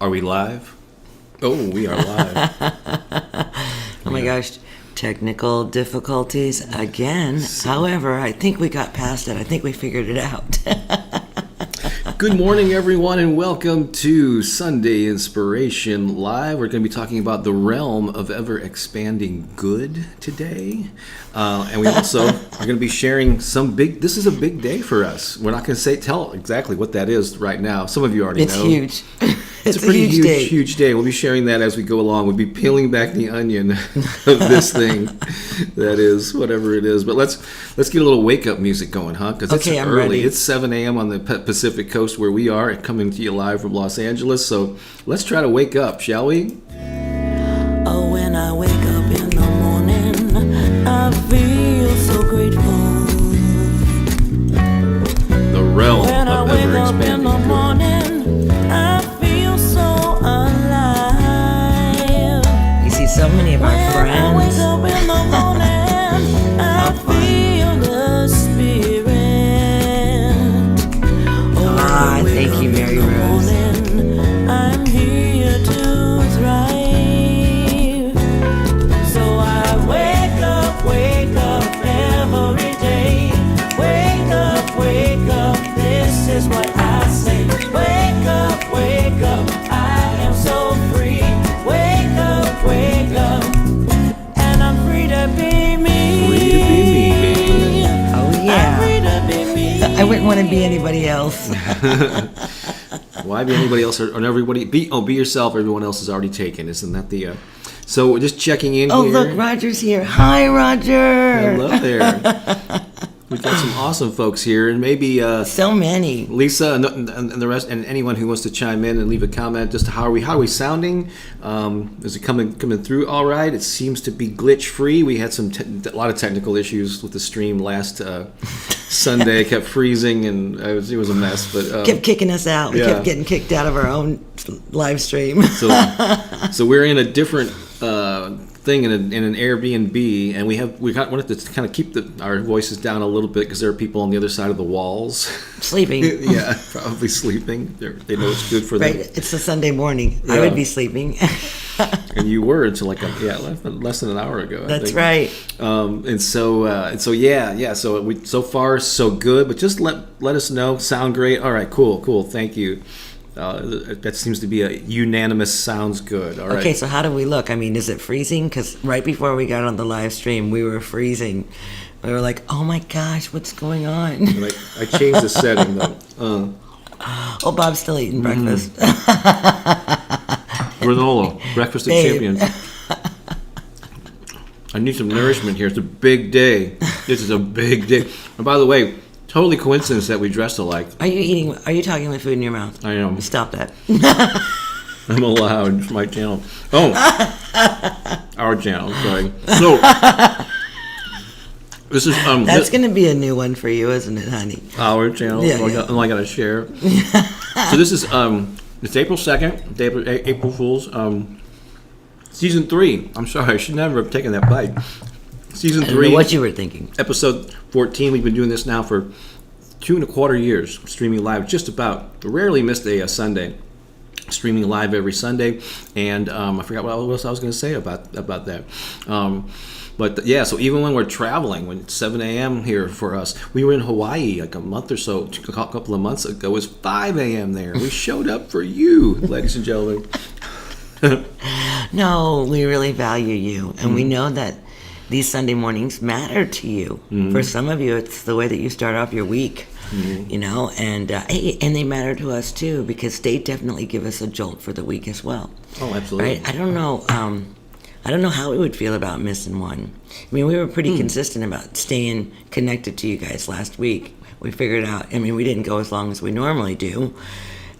Are we live? Oh, we are live. Oh my gosh, technical difficulties again. However, I think we got past it. I think we figured it out. Good morning, everyone, and welcome to Sunday Inspiration Live. We're going to be talking about the realm of ever-expanding good today. And we also are going to be sharing this is a big day for us. We're not going to tell exactly what that is right now. Some of you already know. It's huge. It's a pretty huge day. We'll be sharing that as we go along. We'll be peeling back the onion of this thing that is whatever it is. But let's get a little wake-up music going, huh? Because it's I'm early. ready. It's 7 a.m. on the Pacific Coast where we are, coming to you live from Los Angeles. So let's try to wake up, shall we? Oh, when I wake up in the morning, I feel so grateful. The realm when of ever-expanding good. Morning, I feel so alive. You see so many of our friends. I wake up in the morning, I feel the spirit. Thank you, Mary Rose. I'm here to thrive. So I wake up every day. Wake up, this is what I say. Wake up, I am so free. Wake up, and I'm free to be me. Free to be me, baby. Oh yeah. I'm free to be me. I wouldn't want to be anybody else. Why be anybody else or everybody? Be yourself. Everyone else is already taken. Isn't that the? So we're just checking in here. Oh, look, Roger's here. Hi, Roger. Hello there. We've got some awesome folks here, and maybe so many. Lisa and the rest, and anyone who wants to chime in and leave a comment. Just how are we sounding? Is it coming through all right? It seems to be glitch free. We had a lot of technical issues with the stream last Sunday. It kept freezing, and it was a mess. But kept kicking us out. We kept getting kicked out of our own live stream. So we're in a different thing in an Airbnb, and we wanted to kind of keep our voices down a little bit because there are people on the other side of the walls sleeping. Yeah, probably sleeping. They know it's good for them. Right, it's a Sunday morning. Yeah. I would be sleeping. And you were until less than an hour ago. That's right. So so far so good, but just let us know. Sound great. All right, cool. Thank you. That seems to be a unanimous sounds good. All right. Okay, so how do we look? I mean, is it freezing? Because right before we got on the live stream, we were freezing. We were like, oh my gosh, what's going on? I changed the setting, though. Oh, Bob's still eating breakfast. Granola, breakfast of champions. I need some nourishment here. It's a big day. This is a big day. And by the way, totally coincidence that we dressed alike. Are you talking with food in your mouth? I am. Stop that. I'm allowed. It's my channel. Oh. Our channel, sorry. So, this is... That's going to be a new one for you, isn't it, honey? Our channel. Yeah, I got to share. So this is... It's April 2nd, April Fool's. Season 3. I'm sorry, I should never have taken that bite. Season 3. I don't know what you were thinking. Episode 14. We've been doing this now for 2.25 years, streaming live just about. Rarely missed a Sunday. Streaming live every Sunday. And I forgot what else I was going to say about that. So even when we're traveling, when it's 7 a.m. here for us, we were in Hawaii like a couple of months ago. It was 5 a.m. there. We showed up for you, ladies and gentlemen. No, we really value you. And we know that these Sunday mornings matter to you. Mm-hmm. For some of you, it's the way that you start off your week, and they matter to us too, because they definitely give us a jolt for the week as well. Oh, absolutely. Right? I don't know how we would feel about missing one. I mean, we were pretty consistent about staying connected to you guys last week. We figured out, we didn't go as long as we normally do.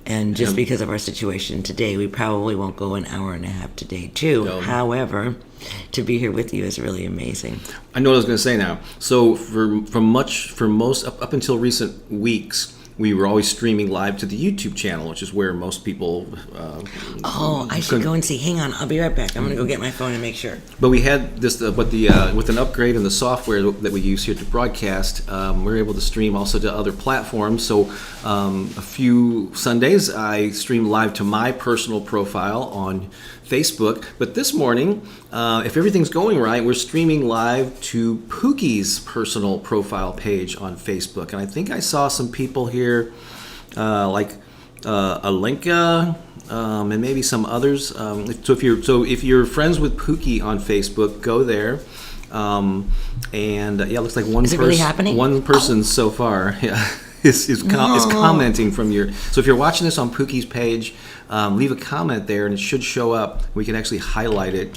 And just because of our situation today, we probably won't go an hour and a half today, too. No. However, to be here with you is really amazing. I know what I was going to say now. So for most up until recent weeks, we were always streaming live to the YouTube channel, which is where most people. I should go and see. Hang on, I'll be right back. I'm going to go get my phone and make sure. But we had this, with an upgrade in the software that we use here to broadcast, we're able to stream also to other platforms. So a few Sundays, I stream live to my personal profile on Facebook. But this morning, if everything's going right, we're streaming live to Pooki's personal profile page on Facebook. And I think I saw some people here, like Alenka, and maybe some others. So if you're friends with Pooki on Facebook, go there. It looks like one Is it really happening? One person so far. Yeah. Is commenting from your. So if you're watching this on Pookie's page, leave a comment there, and it should show up. We can actually highlight it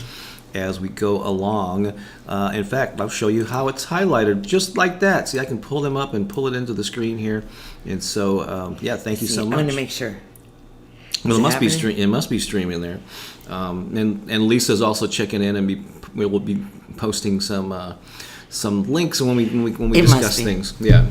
as we go along. In fact, I'll show you how it's highlighted, just like that. See, I can pull them up and pull it into the screen here. And so, thank you so much. I'm going to make sure. Well, it must be streaming there. And Lisa's also checking in, and we'll be posting some links when we discuss things. Yeah.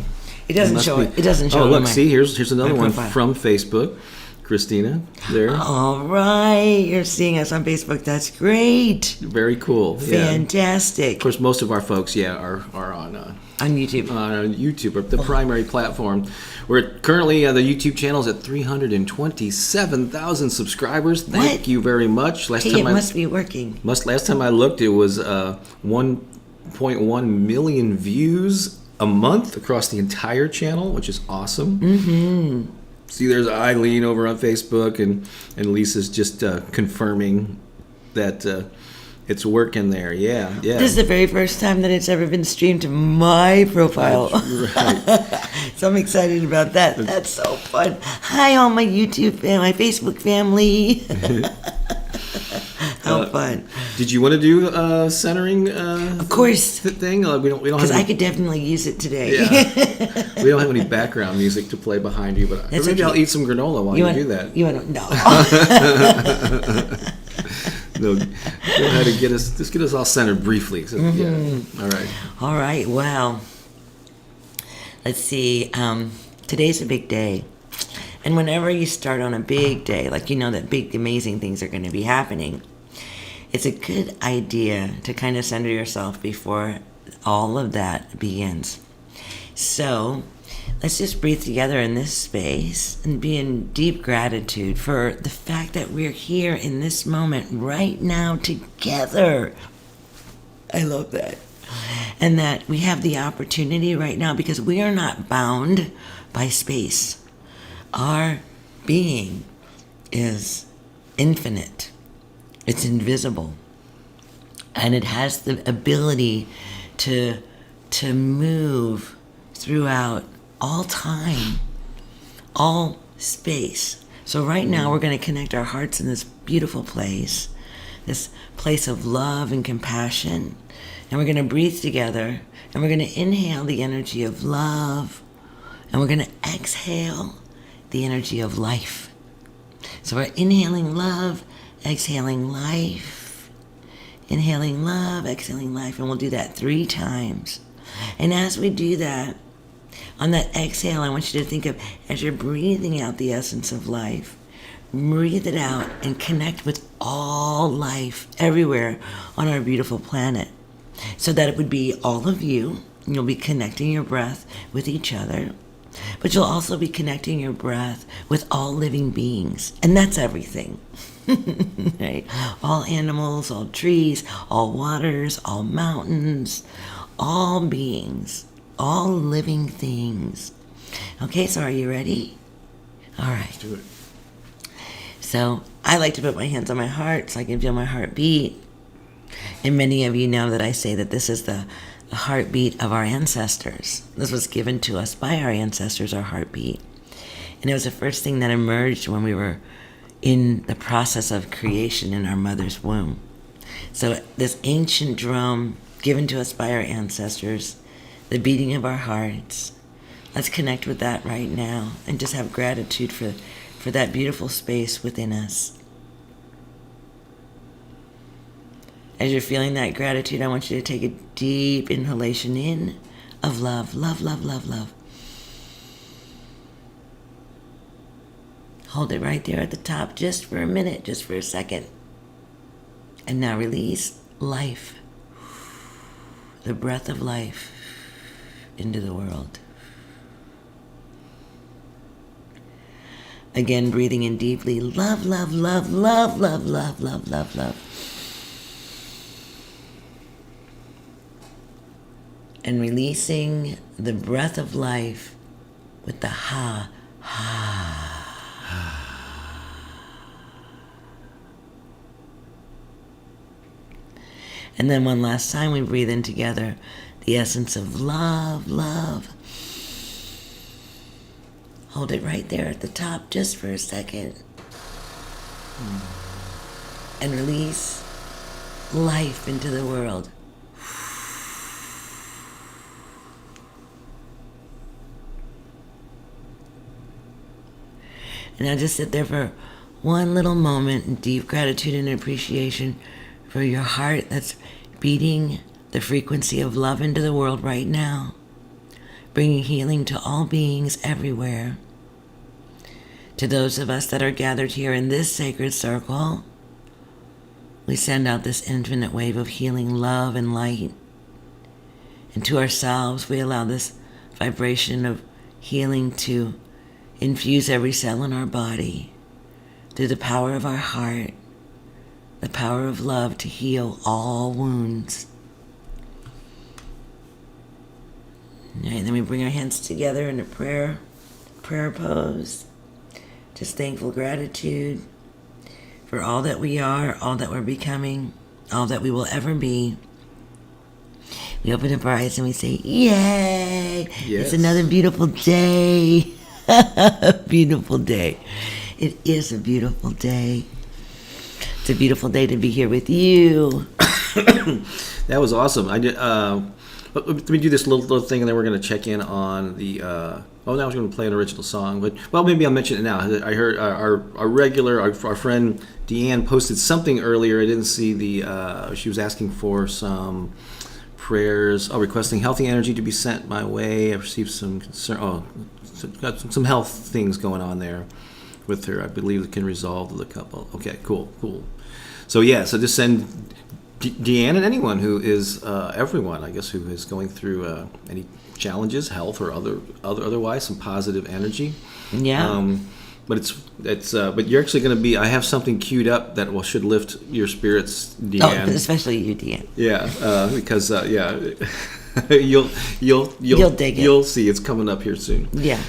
It doesn't show it. It doesn't show. Oh, look! See, here's another one from Facebook. Christina, there. All right, you're seeing us on Facebook. That's great. Very cool. Fantastic. Yeah. Of course, most of our folks, are on YouTube. On YouTube, the primary platform. We're currently the YouTube channel is at 327,000 subscribers. Thank you very much. It must be working. Last time I looked, it was 1.1 million views a month across the entire channel, which is awesome. Mm-hmm. See, there's Eileen over on Facebook, and Lisa's just confirming that it's working there. Yeah. This is the very first time that it's ever been streamed to my profile. Right. So I'm excited about that. That's so fun. Hi, all my YouTube and my Facebook family. How fun! Did you want to do centering? Of course. Thing we don't because I could definitely use it today. Yeah. We don't have any background music to play behind you, but maybe I'll eat some granola while you do that. You want to? No. No. Go ahead and get us all centered briefly. So, Yeah. All right. Well, let's see. Today's a big day. And whenever you start on a big day, like that big, amazing things are going to be happening, it's a good idea to kind of center yourself before all of that begins. So let's just breathe together in this space and be in deep gratitude for the fact that we're here in this moment right now together. I love that. And that we have the opportunity right now because we are not bound by space. Our being is infinite. It's invisible. And it has the ability to move throughout all time, all space. So right now we're going to connect our hearts in this beautiful place, this place of love and compassion. And we're going to breathe together, and we're going to inhale the energy of love, and we're going to exhale the energy of life. So we're inhaling love, exhaling life. Inhaling love, exhaling life. And we'll do that 3 times. And as we do that, on that exhale, I want you to think of, as you're breathing out the essence of life, breathe it out and connect with all life everywhere on our beautiful planet. So that it would be all of you. And you'll be connecting your breath with each other. But you'll also be connecting your breath with all living beings. And that's everything. Right? All animals, all trees, all waters, all mountains, all beings, all living things. Okay, so are you ready? All right. Let's do it. So I like to put my hands on my heart so I can feel my heart beat. And many of you know that I say that this is the heartbeat of our ancestors. This was given to us by our ancestors, our heartbeat. And it was the first thing that emerged when we were in the process of creation in our mother's womb. So this ancient drum given to us by our ancestors, the beating of our hearts, let's connect with that right now and just have gratitude for that beautiful space within us. As you're feeling that gratitude, I want you to take a deep inhalation in of love, love, love, love, love. Hold it right there at the top just for a minute, just for a second. And now release life, the breath of life, into the world. Again, breathing in deeply. Love, love, love, love, love, love, love, love, love. And releasing the breath of life with the ha, ha. And then one last time we breathe in together the essence of love, love. Hold it right there at the top just for a second. And release life into the world. And now just sit there for one little moment in deep gratitude and appreciation for your heart that's beating the frequency of love into the world right now, bringing healing to all beings everywhere. To those of us that are gathered here in this sacred circle, we send out this infinite wave of healing love and light. And to ourselves, we allow this vibration of healing to infuse every cell in our body through the power of our heart, the power of love to heal all wounds. All right, then we bring our hands together in a prayer pose. Just thankful gratitude for all that we are, all that we're becoming, all that we will ever be. We open up our eyes and we say, yay! Yes. It's another beautiful day. Beautiful day. It is a beautiful day. It's a beautiful day to be here with you. That was awesome. I did. Let me do this little thing, and then we're going to check in on the. Now I was going to play an original song, but maybe I'll mention it now. I heard our friend Deeann posted something earlier. I didn't see the. She was asking for some prayers, requesting healthy energy to be sent my way. I received some concern. Got some health things going on there with her. I believe it can resolve the couple. Okay, cool. So just send Deann and anyone who is everyone, I guess, who is going through any challenges, health or otherwise, some positive energy. Yeah. But but you're actually going to be. I have something queued up that should lift your spirits, Deann. Oh, especially you, Deann. Yeah, because you'll dig it. You'll see it's coming up here soon. Yeah.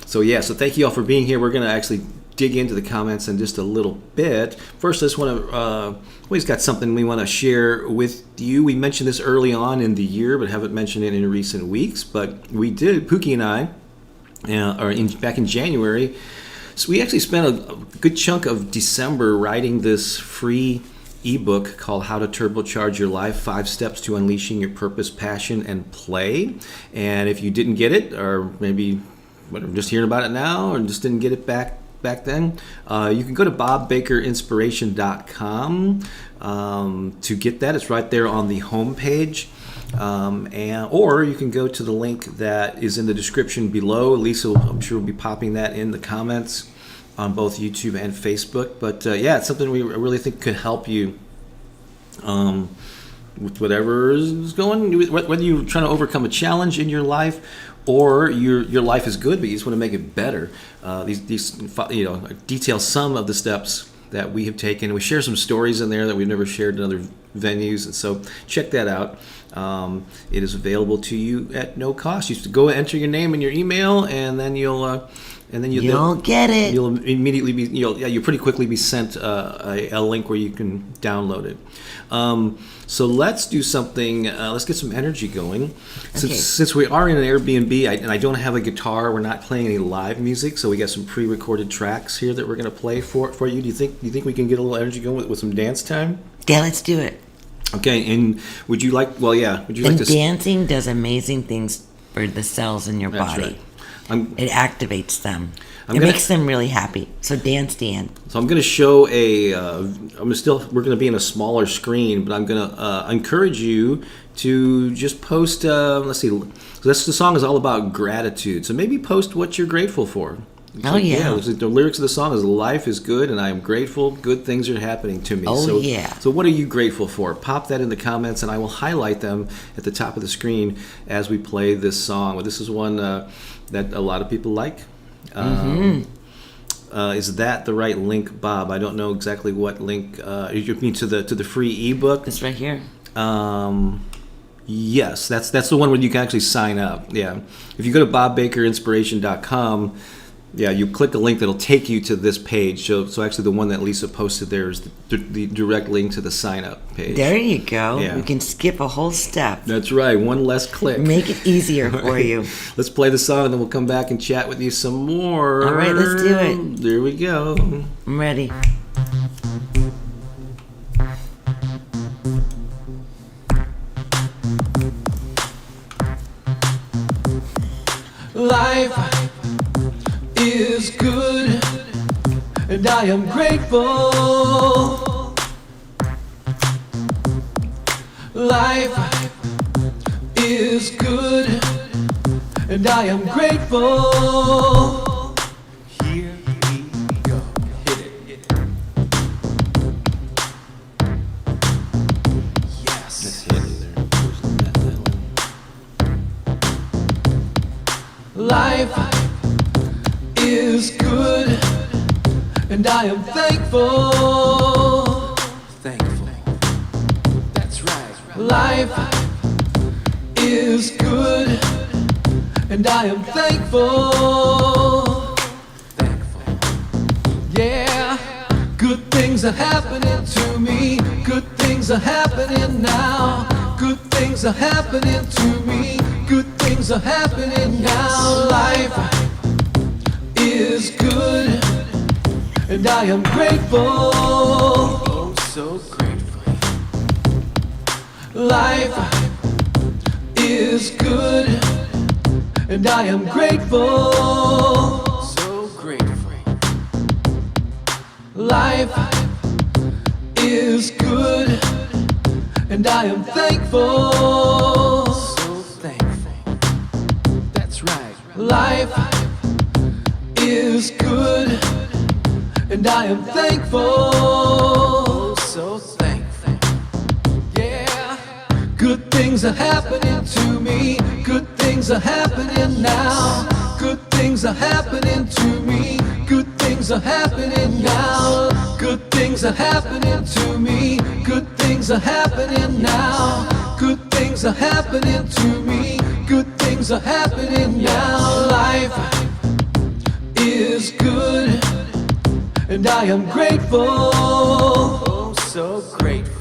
So thank you all for being here. We're going to actually dig into the comments in just a little bit. First, I just want to, we've got something we want to share with you. We mentioned this early on in the year, but haven't mentioned it in recent weeks. But we did, Pooki and I, back in January. So we actually spent a good chunk of December writing this free ebook called How to Turbocharge Your Life, 5 Steps to Unleashing Your Purpose, Passion, and Play. And if you didn't get it, or maybe just hearing about it now, or just didn't get it back then, you can go to bobbakerinspiration.com to get that. It's right there on the home page. Or you can go to the link that is in the description below. Lisa, I'm sure, will be popping that in the comments on both YouTube and Facebook. But it's something we really think could help you with whatever is going, whether you're trying to overcome a challenge in your life or your life is good, but you just want to make it better. These detail some of the steps that we have taken. We share some stories in there that we've never shared in other venues, and so check that out. It is available to you at no cost. You just go enter your name and your email, and then you'll get it. You'll immediately be you'll pretty quickly be sent a link where you can download it. So let's do something. Let's get some energy going. Since we are in an Airbnb, and I don't have a guitar, we're not playing any live music. So we got some pre-recorded tracks here that we're going to play for you. Do you think we can get a little energy going with some dance time? Yeah, let's do it. Okay, and would you like? Would you like to? Dancing does amazing things for the cells in your body. Right. It activates them. It makes them really happy. So dance, Deeann. So I'm going to show we're going to be in a smaller screen, but I'm going to encourage you to just post. Let's see. So the song is all about gratitude. So maybe post what you're grateful for. Oh, yeah. The lyrics of the song is "Life is good, and I am grateful. Good things are happening to me." Oh, so, yeah. So, what are you grateful for? Pop that in the comments, and I will highlight them at the top of the screen as we play this song. Well, this is one that a lot of people like. Is that the right link, Bob? I don't know exactly what link. You mean to the free ebook? It's right here. Yes, that's the one where you can actually sign up. Yeah, if you go to bobbakerinspiration.com, yeah, you click a link that'll take you to this page. So actually, the one that Lisa posted there is the direct link to the sign up page. There you go. Yeah. We can skip a whole step. That's right. One less click. Make it easier for you. Let's play the song and then we'll come back and chat with you some more. All right, let's do it. There we go. I'm ready. Life is good, and I am grateful. Life is good, and I am grateful. Here we go. Hit it. Yes. Let's hit it there. Life is good, and I am thankful. Thankful. That's right. Life is good, and I am thankful. Thankful. Yeah. Good things are happening to me. Good things are happening now. Good things are happening to me. Good things are happening now. Life is good, and I am grateful. Oh, so grateful. Life is good, and I am grateful. So grateful. Life is good, and I am thankful. So thankful. That's right. Life is good, and I am thankful. So thankful. Yeah. Good things are happening to me. Good things are happening now. Good things are happening to me. Good things are happening now. Good things are happening to me. Good things are happening now. Good things are happening to me. Good things are happening now. Life is good, and I am grateful. Oh, so grateful.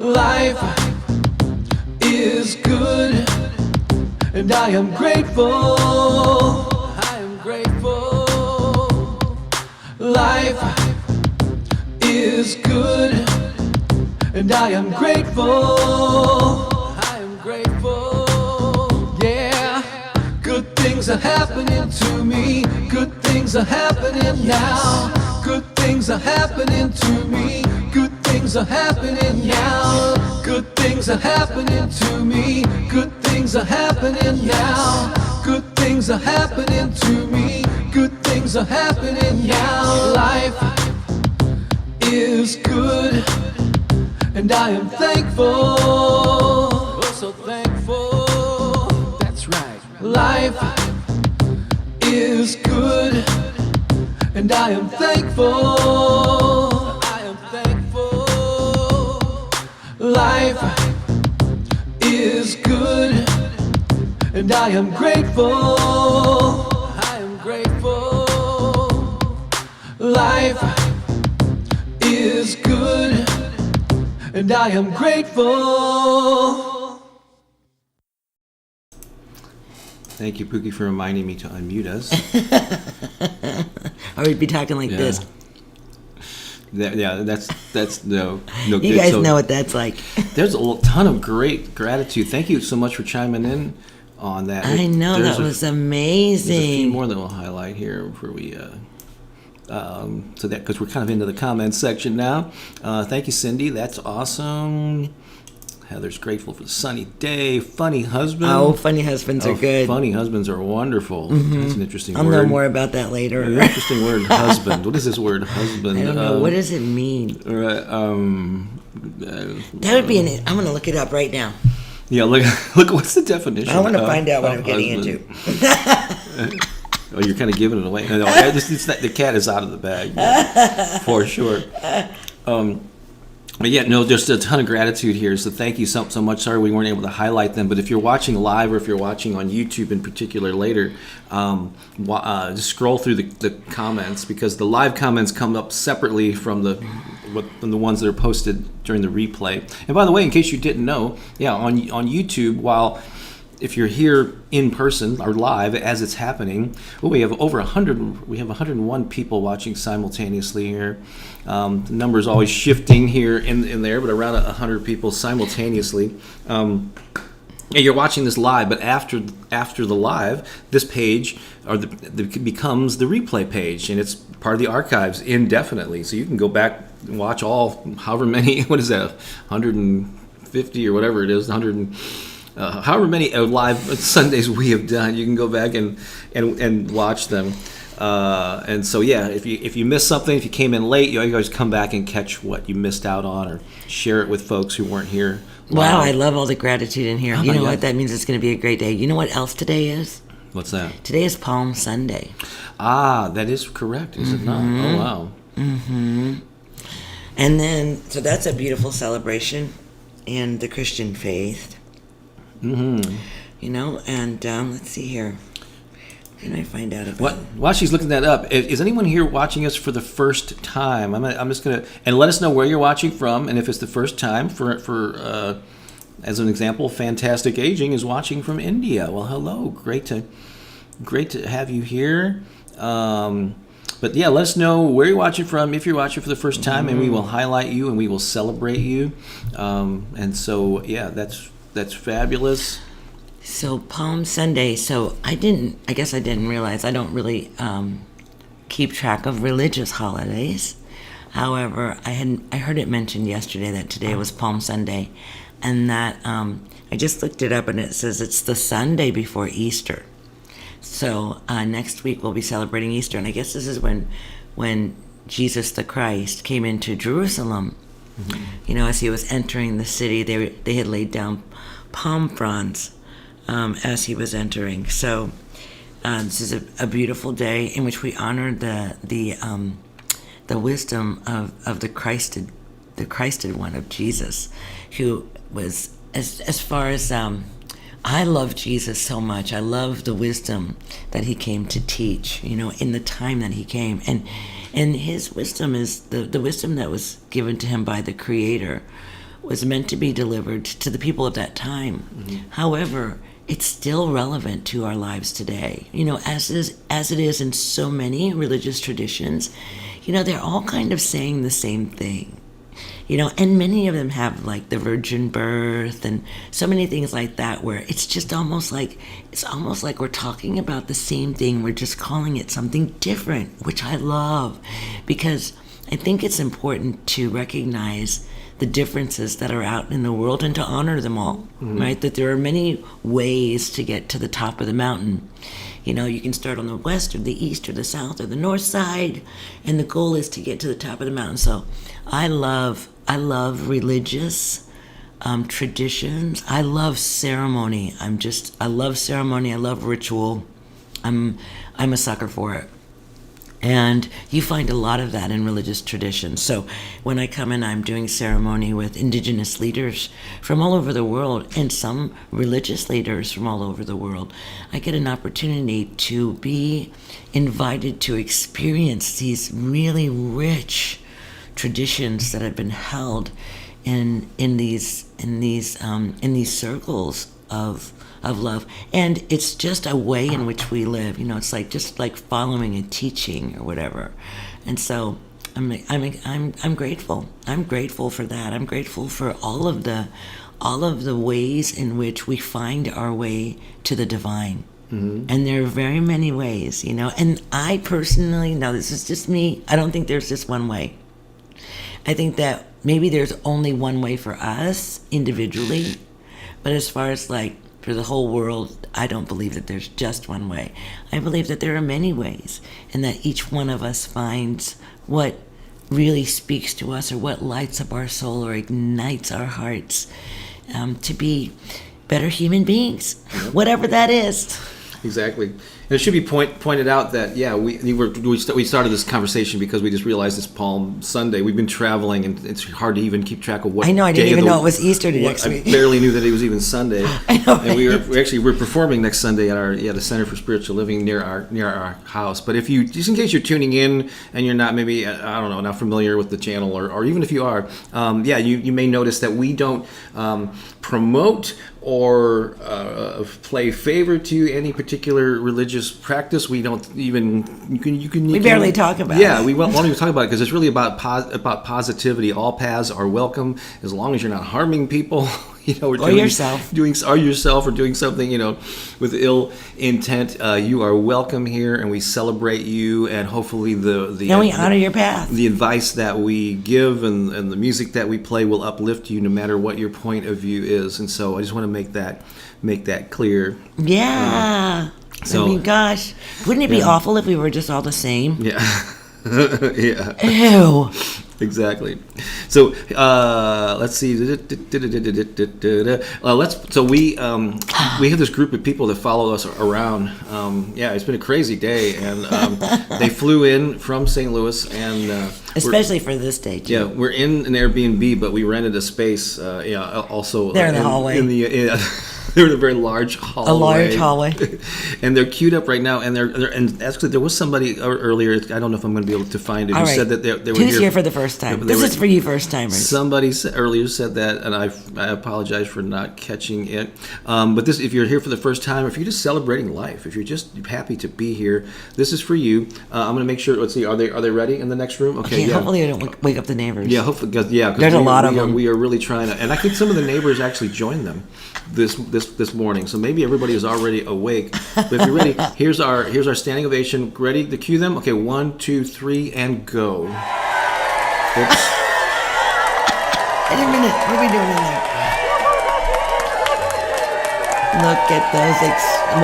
Life is good, and I am grateful. I am grateful. Life is good, and I am grateful. I am grateful. Yeah. Good things are happening to me. Good things are happening now. Good things are happening to me. Good things are happening now. Good things are happening to me. Good things are happening now. Good things are happening to me. Good things are happening now. Life is good, and I am thankful. Oh, so thankful. That's right. Life is good, and I am thankful. I am thankful. Life is good, and I am grateful. I am grateful. Life is good, and I am grateful. Thank you, Pooki, for reminding me to unmute us. Or we'd be talking like this. That's no. You guys know what that's like. There's a ton of great gratitude. Thank you so much for chiming in on that. I know, that was amazing. There's a few more that we'll highlight here before we. So that, because we're kind of into the comments section now. Thank you, Cindy. That's awesome. Heather's grateful for the sunny day. Funny husband. Oh, funny husbands are good. Funny husbands are wonderful. That's an interesting word. I'll know more about that later. An interesting word, husband. What is this word, husband? I don't know. What does it mean? That would be I'm going to look it up right now. Yeah, look. What's the definition? I want to find out what I'm getting into. Oh, you're kind of giving it away. No, the cat is out of the bag, for sure. But yeah, no, just a ton of gratitude here. So thank you so much. Sorry we weren't able to highlight them. But if you're watching live or if you're watching on YouTube in particular later, just scroll through the comments, because the live comments come up separately from the ones that are posted during the replay. And by the way, in case you didn't know, on YouTube, if you're here in person or live as it's happening, we have over 100. We have 101 people watching simultaneously here. The number is always shifting here in there, but around 100 people simultaneously. You're watching this live, but after the live, this page becomes the replay page, and it's part of the archives indefinitely. So you can go back and watch however many. What is that? 150 or whatever it is. 100. However many live Sundays we have done, you can go back and watch them. And so if you missed something, if you came in late, you always come back and catch what you missed out on, or share it with folks who weren't here. Wow, I love all the gratitude in here. You know what? That means it's going to be a great day. You know what else today is? What's that? Today is Palm Sunday. Ah, that is correct, is it not? Oh, wow. Mm-hmm. And then, so that's a beautiful celebration in the Christian faith. Mm-hmm. And let's see here. What can I find out about? While she's looking that up, is anyone here watching us for the first time? I'm just gonna, and let us know where you're watching from, and if it's the first time. For as an example, Fantastic Aging is watching from India. Well, hello, great to have you here. But yeah, let us know where you're watching from, if you're watching for the first time, and we will highlight you and we will celebrate you. And so that's fabulous. So Palm Sunday. So I guess I didn't realize I don't really keep track of religious holidays. However, I heard it mentioned yesterday that today was Palm Sunday, and that I just looked it up, and it says it's the Sunday before Easter. So next week we'll be celebrating Easter, and I guess this is when Jesus the Christ came into Jerusalem. Mm-hmm. As he was entering the city, they had laid down palm fronds as he was entering. So this is a beautiful day in which we honor the wisdom of the Christed one, of Jesus, who was as far as I love Jesus so much. I love the wisdom that he came to teach, in the time that he came. And his wisdom is the wisdom that was given to him by the Creator was meant to be delivered to the people of that time. Mm-hmm. However, it's still relevant to our lives today. As it is in so many religious traditions, they're all kind of saying the same thing. And many of them have like the virgin birth and so many things like that, where it's just almost like we're talking about the same thing. We're just calling it something different, which I love, because I think it's important to recognize the differences that are out in the world and to honor them all, mm-hmm. right? That there are many ways to get to the top of the mountain. You can start on the west or the east or the south or the north side, and the goal is to get to the top of the mountain. So I love religious traditions. I love ceremony. I love ceremony. I love ritual. I'm a sucker for it. And you find a lot of that in religious traditions. So when I come in, I'm doing ceremony with indigenous leaders from all over the world and some religious leaders from all over the world. I get an opportunity to be invited to experience these really rich traditions that have been held in these circles of love, and it's just a way in which we live. It's like just like following a teaching or whatever. And so I'm grateful. I'm grateful for that. I'm grateful for all of the ways in which we find our way to the divine. Mm-hmm. And there are very many ways, And I personally, now this is just me, I don't think there's just one way. I think that maybe there's only one way for us individually, but as far as like for the whole world, I don't believe that there's just one way. I believe that there are many ways, and that each one of us finds what really speaks to us, or what lights up our soul or ignites our hearts to be better human beings, whatever that is. Exactly. And it should be pointed out that, we started this conversation because we just realized it's Palm Sunday. We've been traveling, and it's hard to even keep track of what. I know. I didn't even know it was Easter next week. I barely knew that it was even Sunday. I know. And we're performing next Sunday at the Center for Spiritual Living near our house. But if you, just in case you're tuning in and you're not maybe not familiar with the channel, or even if you are, you may notice that we don't promote or play favor to any particular religious practice. We don't even we barely talk about it. Yeah, we won't even talk about it because it's really about positivity. All paths are welcome as long as you're not harming people. Or yourself. Doing something, with ill intent. You are welcome here, and we celebrate you, and hopefully and we honor your path. The advice that we give and the music that we play will uplift you no matter what your point of view is. And so I just want to make that clear. Yeah. Gosh, wouldn't it be awful if we were just all the same? Yeah. Yeah. Ew. Exactly. So let's see. We have this group of people that follow us around. It's been a crazy day, and they flew in from St. Louis, and especially for this day too. Yeah, we're in an Airbnb, but we rented a space. Also they're in the hallway. They're in a very large hallway. A large hallway. And they're queued up right now. And actually, there was somebody earlier. I don't know if I'm going to be able to find it. All who right. said that they were Who's here. here for the first time? This is for you first timers. Somebody earlier said that, and I apologize for not catching it. But if you're here for the first time, if you're just celebrating life, if you're just happy to be here, this is for you. I'm going to make sure. Let's see. Are they ready in the next room? Okay. Yeah. Hopefully, I don't wake up the neighbors. Yeah. Hopefully, because there's a lot of them. We are really trying to, and I think some of the neighbors actually joined them this morning. So maybe everybody is already awake. But if you're ready, here's our standing ovation. Ready to cue them? Okay, 1, 2, 3, and go. Oops. Wait a minute. What are we doing in there? Look at those.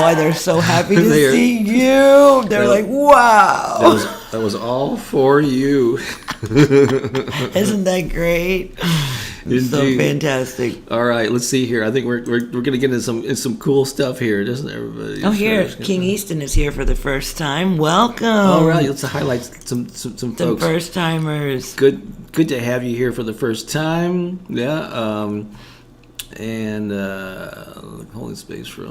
Why they're so happy to see you. They're like, wow. That was all for you. Isn't that great? It's so fantastic. All right, let's see here. I think we're going to get into some cool stuff here, doesn't everybody? Oh, here, King Easton is here for the first time. Welcome. All right, let's highlight some folks. Some first timers. Good to have you here for the first time. Yeah. And holding space for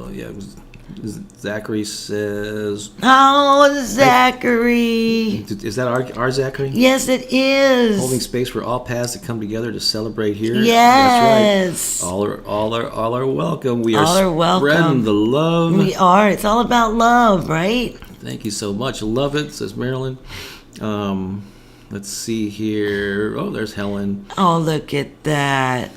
Zachary says. Oh, Zachary! Is that our Zachary? Yes, it is. Holding space for all paths to come together to celebrate here. Yes, that's right. All are welcome. We all are welcome. Spreading the love. We are. It's all about love, right? Thank you so much. Love it, says Marilyn. Let's see here. Oh, there's Helen. Oh, look at that,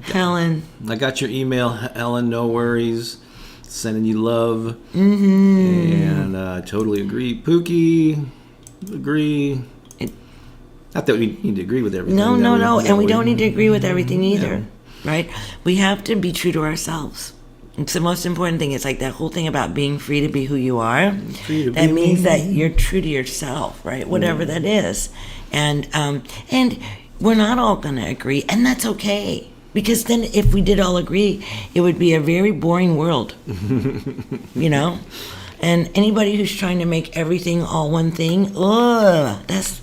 Helen. I got your email, Helen. No worries. Sending you love. Mm-hmm. And I totally agree. Pooki, agree. Not that we need to agree with everything. No. And we don't need to agree with everything either, right? We have to be true to ourselves. It's the most important thing. It's like that whole thing about being free to be who you are. That means that you're true to yourself, right? Whatever that is. And we're not all going to agree, and that's okay. Because then if we did all agree, it would be a very boring world, And anybody who's trying to make everything all one thing, that's,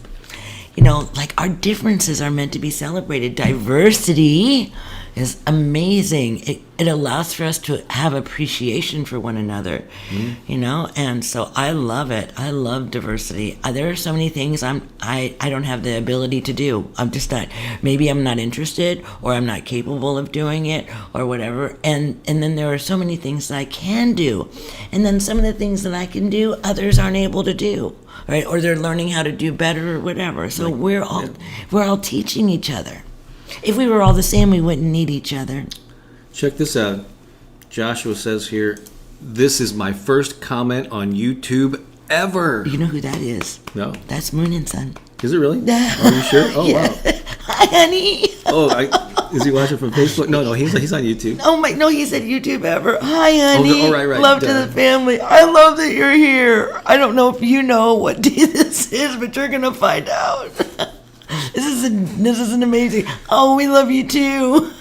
you know, like our differences are meant to be celebrated. Diversity is amazing. It allows for us to have appreciation for one another, you know? And so I love it. I love diversity. There are so many things I don't have the ability to do. I'm just not, maybe I'm not interested, or I'm not capable of doing it, or whatever. And then there are so many things that I can do. And then some of the things that I can do, others aren't able to do. Right? Or they're learning how to do better or whatever. So we're all teaching each other. If we were all the same, we wouldn't need each other. Check this out. Joshua says here, this is my first comment on YouTube ever. You know who that is? No. That's Moon and Sun. Is it really? Are you sure? Oh, Yeah. wow. Hi, honey. Oh, is he watching from Facebook? No, he's on YouTube. Oh my, no, he said YouTube ever. Hi, honey. Oh, right. Love to the family. I love that you're here. I don't know if you know what day this is, but you're gonna find out. This is an amazing. Oh, we love you too.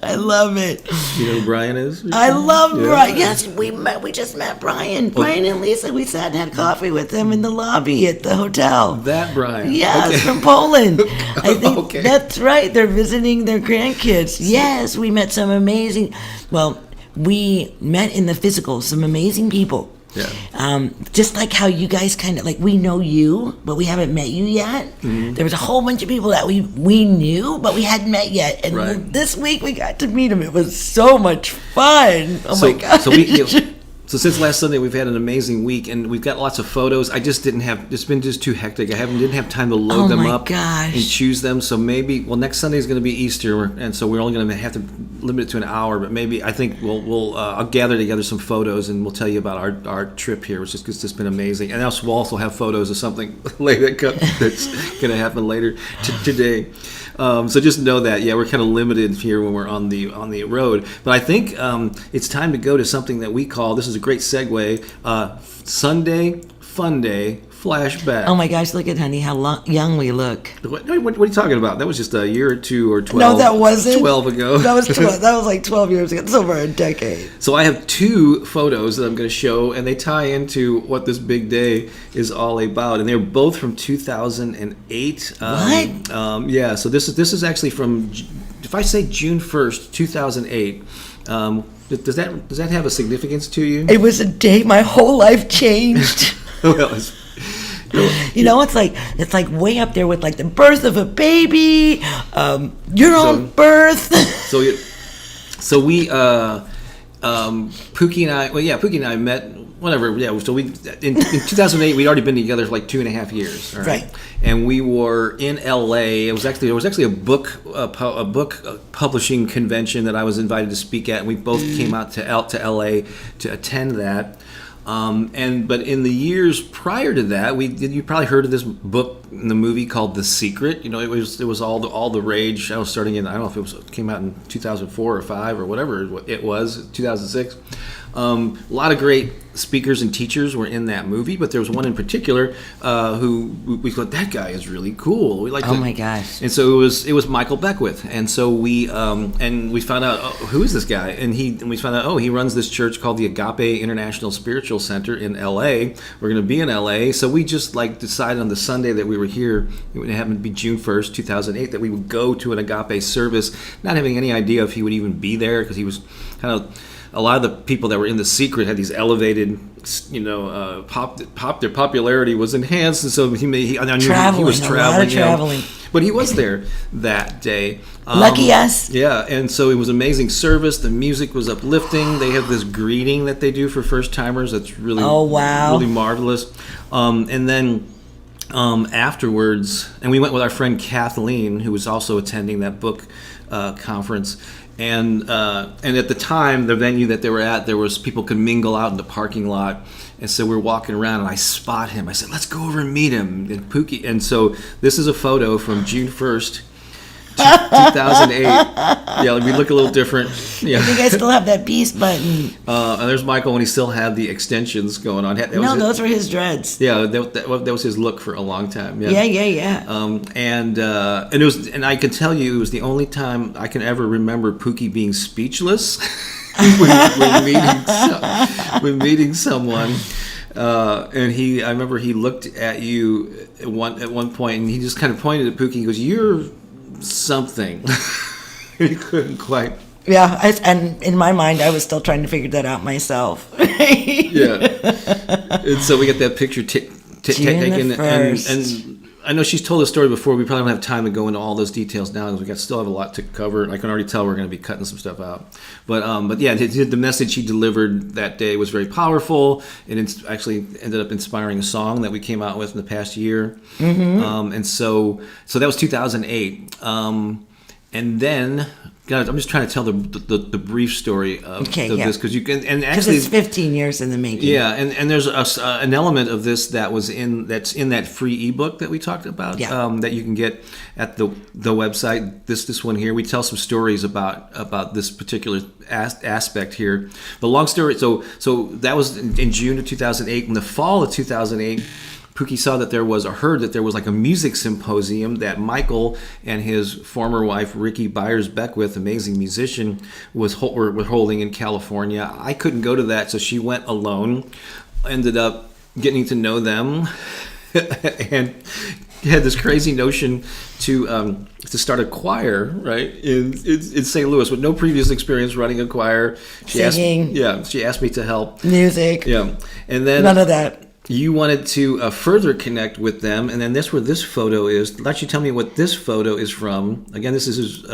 I love it. You know who Brian is? I love Brian. Yes, we just met Brian. Brian and Lisa, we sat and had coffee with them in the lobby at the hotel. That Brian. Yes, Okay. from Poland. I think Okay. that's right. They're visiting their grandkids. Yes, we met some amazing. Well, we met in the physical some amazing people. Yeah. Just like how you guys kind of like, we know you, but we haven't met you yet. Mm-hmm. There was a whole bunch of people that we knew, but we hadn't met yet. And Right. this week we got to meet them. It was so much fun. Oh my God. So since last Sunday, we've had an amazing week, and we've got lots of photos. I just didn't have. It's been just too hectic. Didn't have time to load Oh them my up gosh. and choose them. So maybe, next Sunday is going to be Easter, and so we're only going to have to limit it to an hour. But maybe I think I'll gather together some photos, and we'll tell you about our trip here, which has just been amazing. And we'll also have photos of something later that's going to happen later today. So just know that, we're kind of limited here when we're on the road. But I think it's time to go to something that we call, this is a great segue, Sunday Funday Flashback. Oh my gosh, look at honey, how young we look. What are you talking about? That was just a year or two or 12. No, that wasn't. 12 ago. That was 12. That was like 12 years ago. It's over a decade. So I have two photos that I'm going to show, and they tie into what this big day is all about. And they're both from 2008. What? Yeah. So this is actually from, if I say June 1st, 2008. Does that have a significance to you? It was a day my whole life changed. Well, You know, it's like way up there with like the birth of a baby, your own birth. So we Pooki and I met, whatever. Yeah, so we in 2008 we'd already been together for like 2.5 years. All right? Right. And we were in LA. There was actually a book publishing convention that I was invited to speak at, and we both came out to LA to attend that. But in the years prior to that, you probably heard of this book in the movie called The Secret. You know, it was all the rage. I was starting in, I don't know if it came out in 2004 or 5 or whatever it was, 2006. A lot of great speakers and teachers were in that movie, but there was one in particular who we thought, that guy is really cool. We liked Oh it. my gosh. And so it was Michael Beckwith, and so we found out, who is this guy, and we found out, he runs this church called the Agape International Spiritual Center in L.A. We're going to be in L.A., so we just decided on the Sunday that we were here, it happened to be June 1st, 2008, that we would go to an Agape service, not having any idea if he would even be there, because he was kind of, a lot of the people that were in The Secret had these elevated, their popularity was enhanced, and so he was traveling. A lot of traveling. But he was there that day. Lucky us. Yeah, and so it was amazing service. The music was uplifting. They have this greeting that they do for first timers that's really, really marvelous. And then afterwards, and we went with our friend Kathleen, who was also attending that book conference. And at the time, the venue that they were at, there was people could mingle out in the parking lot. And so we're walking around, and I spot him. I said, "Let's go over and meet him." And Pooki. And so this is a photo from June 1st, 2008. Yeah, we look a little different. Yeah. I think I still have that peace button. And there's Michael when he still had the extensions going on. Those were his dreads. Yeah, that was his look for a long time. Yeah. And I can tell you, it was the only time I can ever remember Pooki being speechless. when meeting someone. And I remember he looked at you at one point, and he just kind of pointed at Pooki and goes, "You're something." He couldn't quite. Yeah, and in my mind, I was still trying to figure that out myself. Yeah. And so we got that picture taken, and I know she's told the story before. We probably don't have time to go into all those details now, because we still have a lot to cover. I can already tell we're going to be cutting some stuff out. But yeah, the message he delivered that day was very powerful, and it actually ended up inspiring a song that we came out with in the past year. Mm-hmm. And so that was 2008. And then, guys, I'm just trying to tell the brief story of this, because you can, and actually it's 15 years in the making. Yeah, and there's an element of this that's in that free ebook that we talked about, that you can get at the website. This one here, we tell some stories about this particular aspect here. The long story. So that was in June of 2008. In the fall of 2008. Pooki heard that there was like a music symposium that Michael and his former wife, Ricky Byers Beckwith, amazing musician, were holding in California. I couldn't go to that, so she went alone, ended up getting to know them, and had this crazy notion to start a choir, right, in St. Louis, with no previous experience running a choir. Singing. She asked me to help. Music. Yeah. And then none of that. You wanted to further connect with them, and then that's where this photo is. Let you tell me what this photo is from. Again, this is this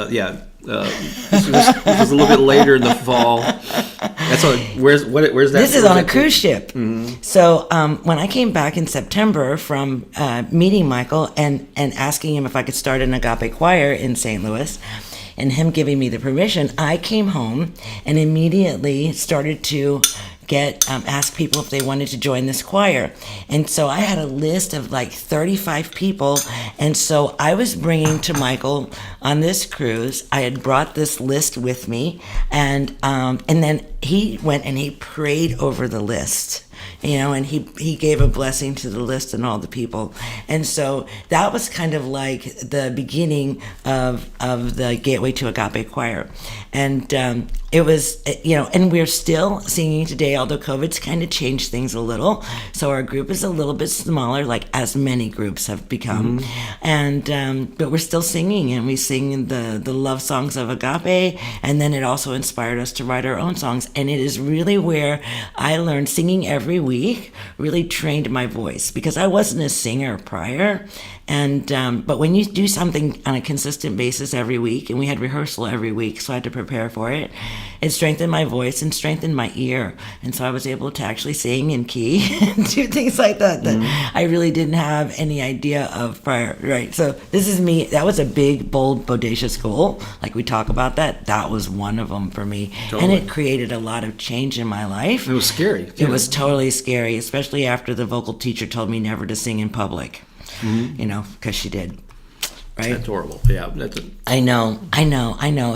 was a little bit later in the fall. That's on. Where's that? This is on a cruise ship. Mm-hmm. So when I came back in September from meeting Michael and asking him if I could start an agape choir in St. Louis, and him giving me the permission, I came home and immediately started to ask people if they wanted to join this choir. And so I had a list of like 35 people. And so I was bringing to Michael on this cruise, I had brought this list with me, and then he went and he prayed over the list. And he gave a blessing to the list and all the people. And so that was kind of like the beginning of the Gateway to Agape Choir. And it was, and we're still singing today, although COVID's kind of changed things a little. So our group is a little bit smaller, like as many groups have become. Mm-hmm. And but we're still singing, and we sing the love songs of Agape. And then it also inspired us to write our own songs. And it is really where I learned singing every week, really trained my voice, because I wasn't a singer prior. And but when you do something on a consistent basis every week, and we had rehearsal every week, so I had to prepare for it, it strengthened my voice and strengthened my ear. And so I was able to actually sing in key and do things like that I really didn't have any idea of prior, right? So this is me. That was a big, bold, bodacious goal. Like we talk about that was one of them for me. Totally. And it created a lot of change in my life. It was scary. It was totally scary, especially after the vocal teacher told me never to sing in public. Mm-hmm. Because she did. Right? That's horrible. Yeah. I know.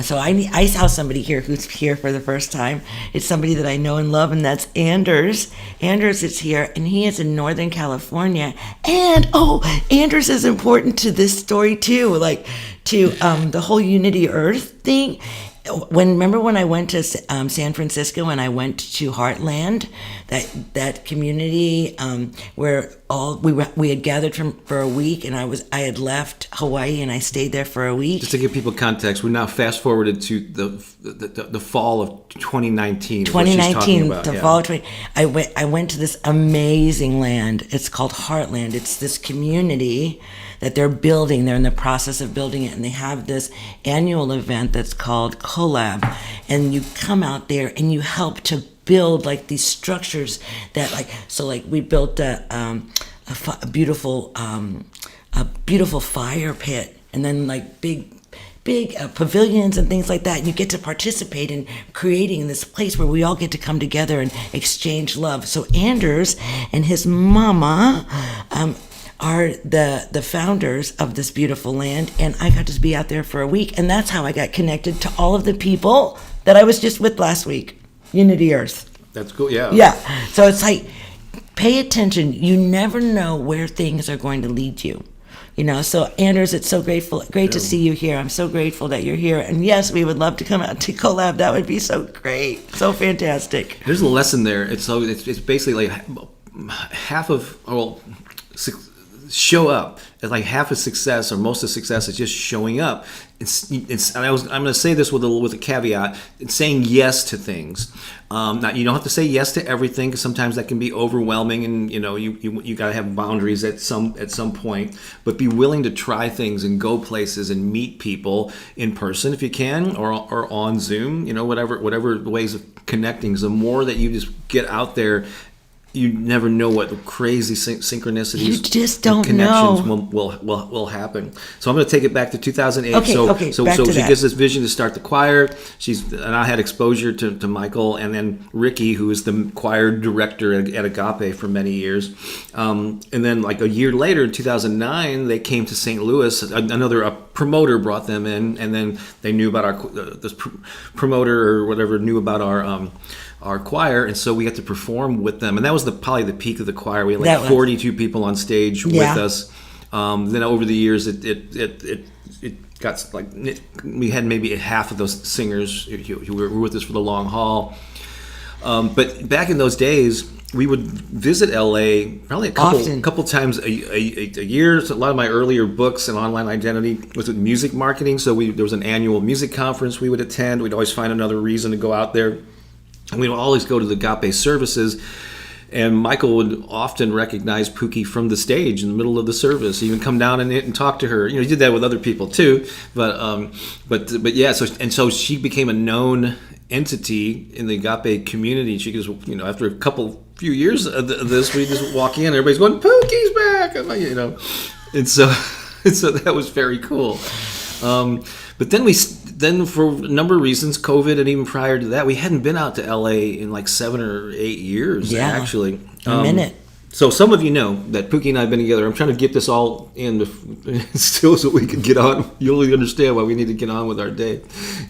So I saw somebody here who's here for the first time. It's somebody that I know and love, and that's Anders. Anders is here, and he is in Northern California. And, Anders is important to this story, too, like to the whole Unity Earth thing. Remember when I went to San Francisco and I went to Heartland, that community where we had gathered for a week, and I had left Hawaii and I stayed there for a week. Just to give people context, we're now fast forwarded to the fall of 2019. 2019, fall of 20. I went to this amazing land. It's called Heartland. It's this community that they're building. They're in the process of building it, and they have this annual event that's called Collab, and you come out there and you help to build like these structures that we built a beautiful fire pit, and then like big pavilions and things like that, and you get to participate in creating this place where we all get to come together and exchange love. So Anders and his mama are the founders of this beautiful land, and I got to be out there for a week, and that's how I got connected to all of the people that I was just with last week. Unity Earth. That's cool. Yeah. So it's like, pay attention. You never know where things are going to lead you. So Anders, it's so great to see you here. I'm so grateful that you're here. And yes, we would love to come out to collab. That would be so great. So fantastic. There's a lesson there. It's basically like half of, show up. It's like half of success or most of success is just showing up. And I'm going to say this with a caveat. It's saying yes to things. Now you don't have to say yes to everything, because sometimes that can be overwhelming, and you got to have boundaries at some point. But be willing to try things and go places and meet people in person if you can, or on Zoom. Whatever ways of connecting. So the more that you just get out there, you never know what crazy synchronicities. You just don't connections know. will happen. So I'm going to take it back to 2008. Okay, so back to she that. gets this vision to start the choir. And I had exposure to Michael, and then Ricky, who is the choir director at Agape for many years. And then like a year later, in 2009, they came to St. Louis. A promoter brought them in, and then they knew about this promoter or whatever knew about our choir, and so we got to perform with them, and that was probably the peak of the choir. We had 42 people on stage with us. Then over the years, it got like we had maybe half of those singers who were with us for the long haul. But back in those days, we would visit LA probably a couple times a year. So a lot of my earlier books and online identity was with music marketing. So there was an annual music conference we would attend. We'd always find another reason to go out there. And we would always go to the Agape services, and Michael would often recognize Pooki from the stage in the middle of the service, even come down and talk to her. He did that with other people too, but yeah. So she became a known entity in the Agape community. She goes, after a few years of this, we just walk in, everybody's going, "Pookie's back," and so that was very cool. But then for a number of reasons, COVID, and even prior to that, we hadn't been out to LA in like 7 or 8 years, actually. A minute. So some of you know that Pooki and I have been together. I'm trying to get this all in still so we can get on. You'll understand why we need to get on with our day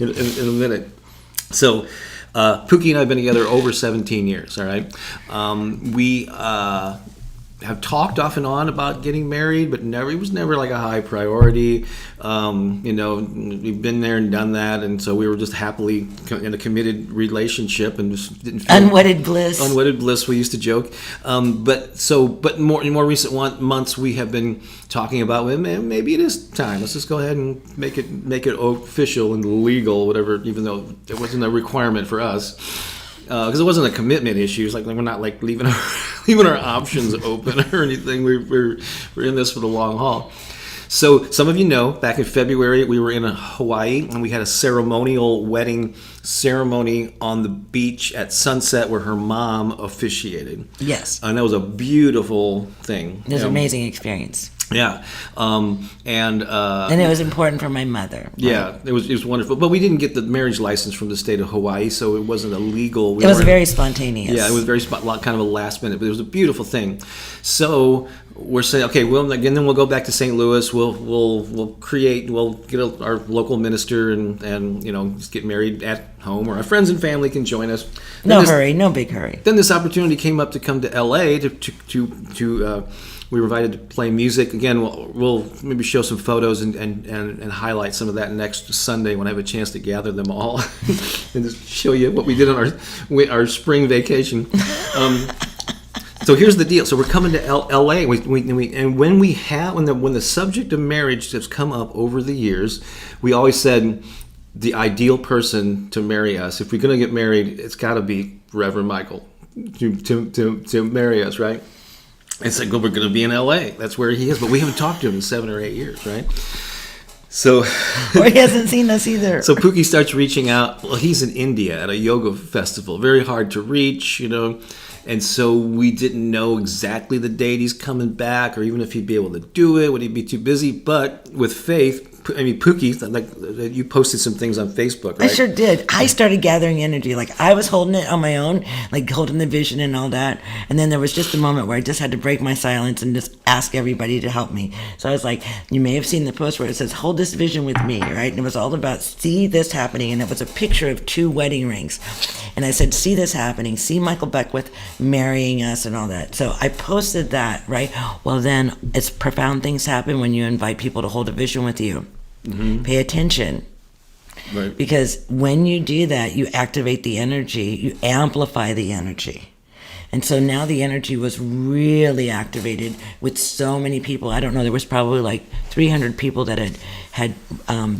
in a minute. So Pooki and I have been together over 17 years, all right? We have talked off and on about getting married, but it was never like a high priority. We've been there and done that, and so we were just happily in a committed relationship and just didn't feel unwedded bliss. We used to joke, but more in more recent months we have been talking about, well, maybe it is time. Let's just go ahead and make it official and legal, whatever. Even though it wasn't a requirement for us. Because it wasn't a commitment issue. It's like we're not like leaving our options open or anything. We're in this for the long haul. So some of you know, back in February, we were in Hawaii, and we had a ceremonial wedding ceremony on the beach at sunset where her mom officiated. Yes. And that was a beautiful thing. It was an amazing experience. Yeah, and it was important for my mother. Yeah, it was wonderful. But we didn't get the marriage license from the state of Hawaii, so it wasn't a legal. It was very spontaneous. Yeah, it was very kind of a last minute, but it was a beautiful thing. So we're saying, okay, then we'll go back to St. Louis. We'll get our local minister and just get married at home, or our friends and family can join us. No big hurry. Then this opportunity came up to come to LA to we were invited to play music. Again, we'll maybe show some photos and highlight some of that next Sunday when I have a chance to gather them all and just show you what we did on our spring vacation. So here's the deal. So we're coming to LA, and when the subject of marriage has come up over the years, we always said the ideal person to marry us, if we're going to get married, it's got to be Reverend Michael to marry us, right? It's like, well, we're going to be in LA. That's where he is. But we haven't talked to him in 7 or 8 years, right? So, or he hasn't seen us either. So Pooki starts reaching out. Well, he's in India at a yoga festival. Very hard to reach, And so we didn't know exactly the date he's coming back, or even if he'd be able to do it. Would he be too busy? But with faith, Pooki, like you posted some things on Facebook, right? I sure did. I started gathering energy. Like I was holding it on my own, like holding the vision and all that. And then there was just a moment where I just had to break my silence and just ask everybody to help me. So I was like, you may have seen the post where it says, "Hold this vision with me," right? And it was all about see this happening. And it was a picture of 2 wedding rings. And I said, see this happening, see Michael Beckwith marrying us and all that. So I posted that, right? Well, then it's profound things happen when you invite people to hold a vision with you. Pay attention. Right. Because when you do that, you activate the energy, you amplify the energy. And so now the energy was really activated with so many people. I don't know, there was probably like 300 people that had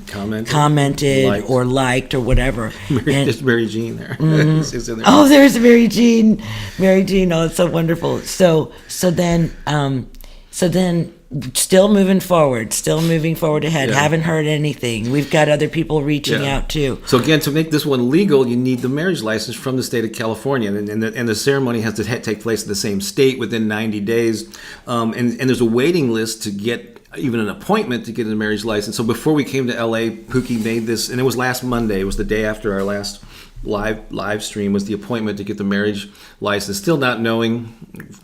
commented or liked or whatever. There's Mary Jean there. She's in there. Oh, there's Mary Jean. Mary Jean, oh, it's so wonderful. So then still moving forward ahead. Yeah. Haven't heard anything. We've got other people reaching out too. So again, to make this one legal, you need the marriage license from the state of California, and the ceremony has to take place in the same state within 90 days. And there's a waiting list to get even an appointment to get a marriage license. So before we came to LA, Pooki made this, and it was last Monday. It was the day after our last live stream, was the appointment to get the marriage license, still not knowing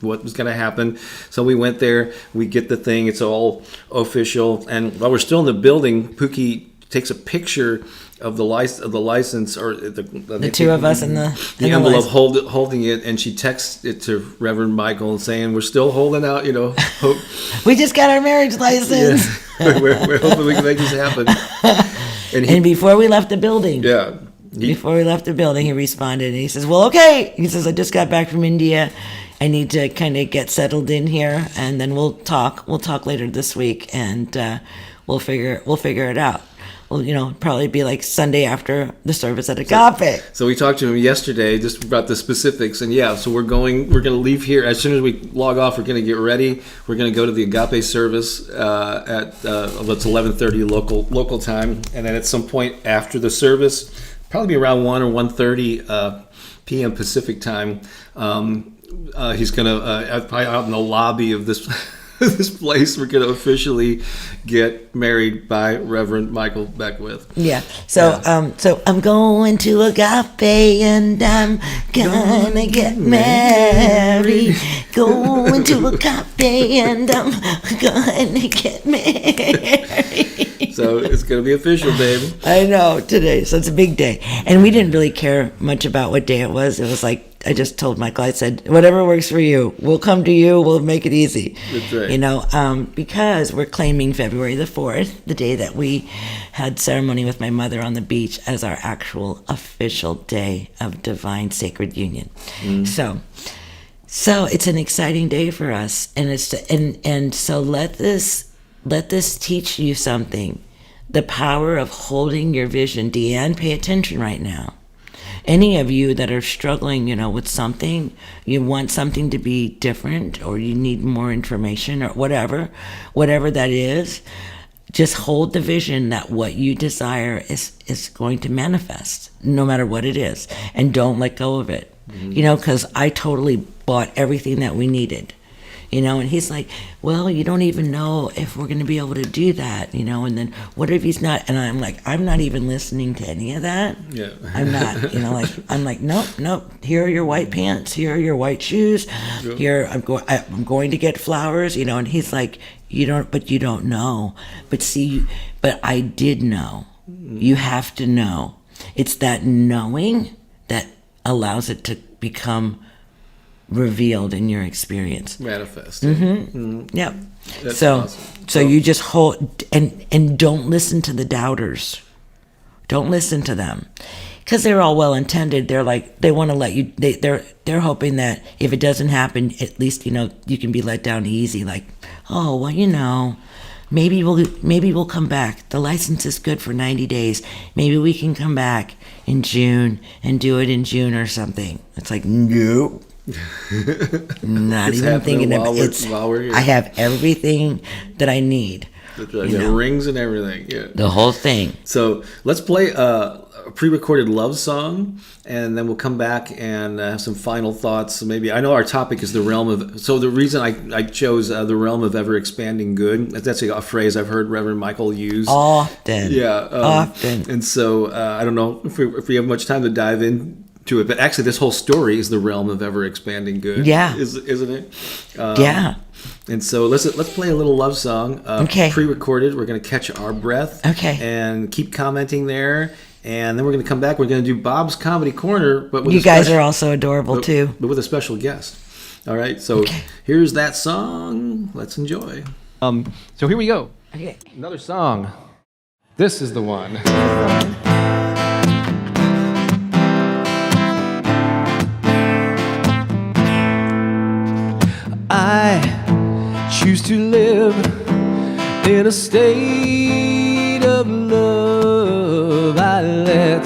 what was going to happen. So we went there, we get the thing, it's all official, and while we're still in the building, Pooki takes a picture of the license, or the two of us in the envelope holding it, and she texts it to Reverend Michael and saying, we're still holding out, hope. We just got our marriage license. Yeah. we're hoping we can make this happen. And before we left the building, before we left the building, he responded and he says, well, okay. He says, I just got back from India. I need to kind of get settled in here, and then we'll talk. We'll talk later this week, and we'll figure it out. Well, probably be like Sunday after the service at Agape. So we talked to him yesterday just about the specifics, and so we're going to leave here as soon as we log off. We're going to get ready. We're going to go to the Agape service at it's 11:30 local time, and then at some point after the service, probably be around 1 or 1:30 p.m. Pacific time. He's going to probably out in the lobby of this this place. We're going to officially get married by Reverend Michael Beckwith. Yeah. So I'm going to Agape and I'm gonna get married. Going to Agape and I'm gonna get married. So it's going to be official, baby. I know, today. So it's a big day. And we didn't really care much about what day it was. It was like, I just told Michael, I said, whatever works for you. We'll come to you. We'll make it easy. That's right. Because we're claiming February the 4th, the day that we had ceremony with my mother on the beach, as our actual official day of divine sacred union. So it's an exciting day for us. And so let this teach you something. The power of holding your vision. Deeann, pay attention right now. Any of you that are struggling, with something, you want something to be different, or you need more information, or whatever that is, just hold the vision that what you desire is going to manifest, no matter what it is, and don't let go of it. Because I totally bought everything that we needed. And he's like, well, you don't even know if we're going to be able to do that, and then what if he's not? And I'm like, I'm not even listening to any of that. Yeah. I'm not, I'm like, nope. Here are your white pants. Here are your white shoes. Yeah. Here, I'm going to get flowers, and he's like, you don't know. But I did know. You have to know. It's that knowing that allows it to become revealed in your experience, manifest. Yep. That's so awesome. So you just hold and don't listen to the doubters. Don't listen to them, because they're all well intended. They're like, they want to let you. They're hoping that if it doesn't happen, at least you can be let down easy. Like, oh well, maybe we'll come back. The license is good for 90 days. Maybe we can come back in June and do it in June or something. It's like, no. Not it's even thinking about it. I have everything that I need. That's right. Rings and everything. Yeah. The whole thing. So let's play a pre-recorded love song, and then we'll come back and have some final thoughts. Maybe I know our topic is the realm of. So the reason I chose the realm of ever expanding good. That's a phrase I've heard Reverend Michael use often. Yeah, often. And so I don't know if we have much time to dive in to it, but actually this whole story is the realm of ever expanding good. Yeah, isn't it? Yeah. And so let's play a little love song. Okay. Pre-recorded. We're going to catch our breath. Okay. And keep commenting there. And then we're going to come back. We're going to do Bob's Comedy Corner. But with You guys are also adorable, too. But with a special guest. All right, so here's that song. Let's enjoy. So here we go. Okay. Another song. This is the one. I choose to live in a state of love. I let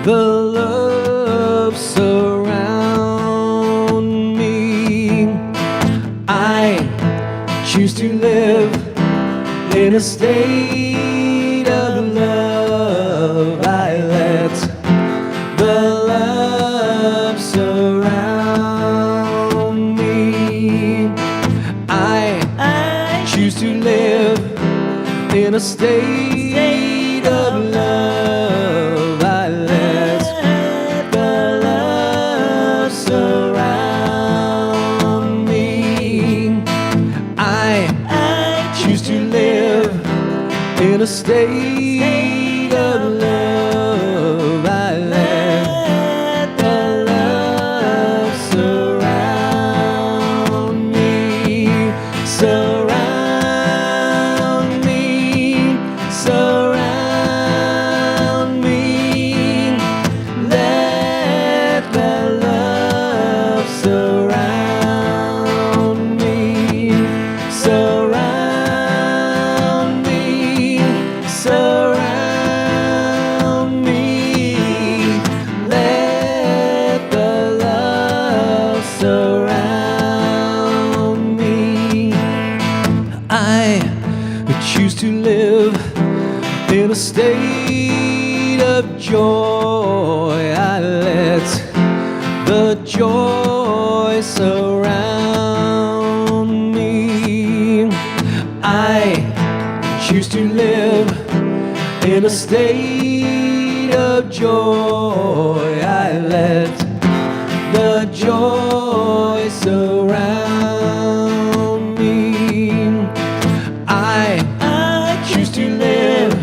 the love surround me. I choose to live in a state of love. I let the love surround me. I choose to live in a state of love. I let the love surround me. I choose to live in a state of love. I let the love surround me, surround me, surround me. Let the love surround me, surround me, surround me. Let the love surround me. I choose to live in a state of joy. I let the joy surround me. I choose to live in a state of joy. I let the joy surround me. I choose to live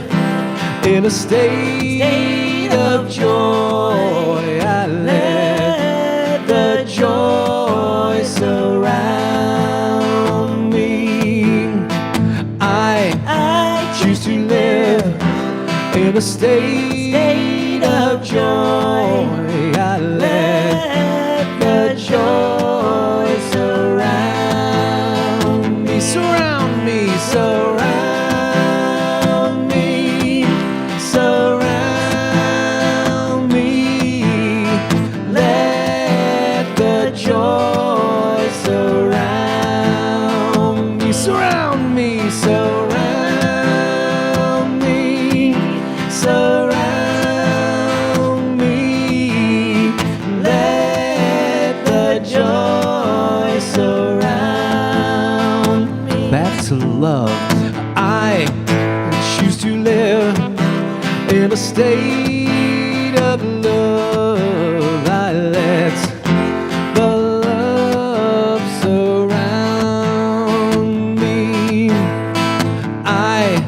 in a state of joy. I let the joy surround me. I choose to live in a state of joy. I let the joy surround me, surround me, surround me, surround me. Let the joy surround me, surround me, surround me, surround me. Let the joy surround me. Back to love. I choose to live in a state of love. I let the love surround me. I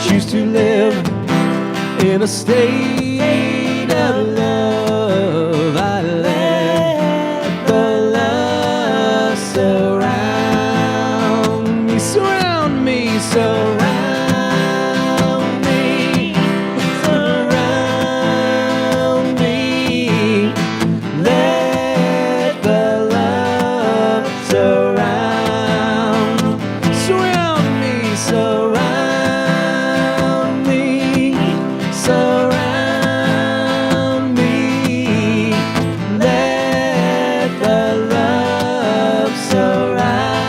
choose to live in a state of love. I let the love surround me, surround me, surround me, surround me. Let the love surround, surround me, surround me, surround me. Let the love surround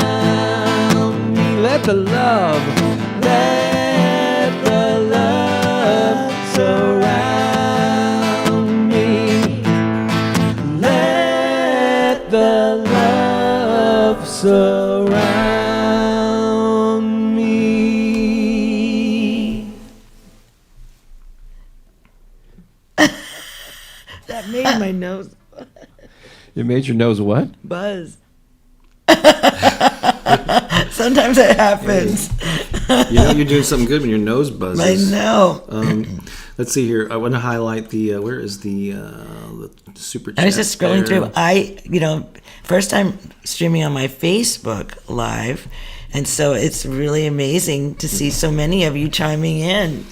me. Let the love, let the love surround me. Let the love surround me. That made my nose It made your nose what? buzz. Sometimes it happens. You know you're doing something good when your nose buzzes. I know. Let's see here. I want to highlight the where is the super chat. I was just scrolling there. through. First time streaming on my Facebook Live, and so it's really amazing to see so many of you chiming in.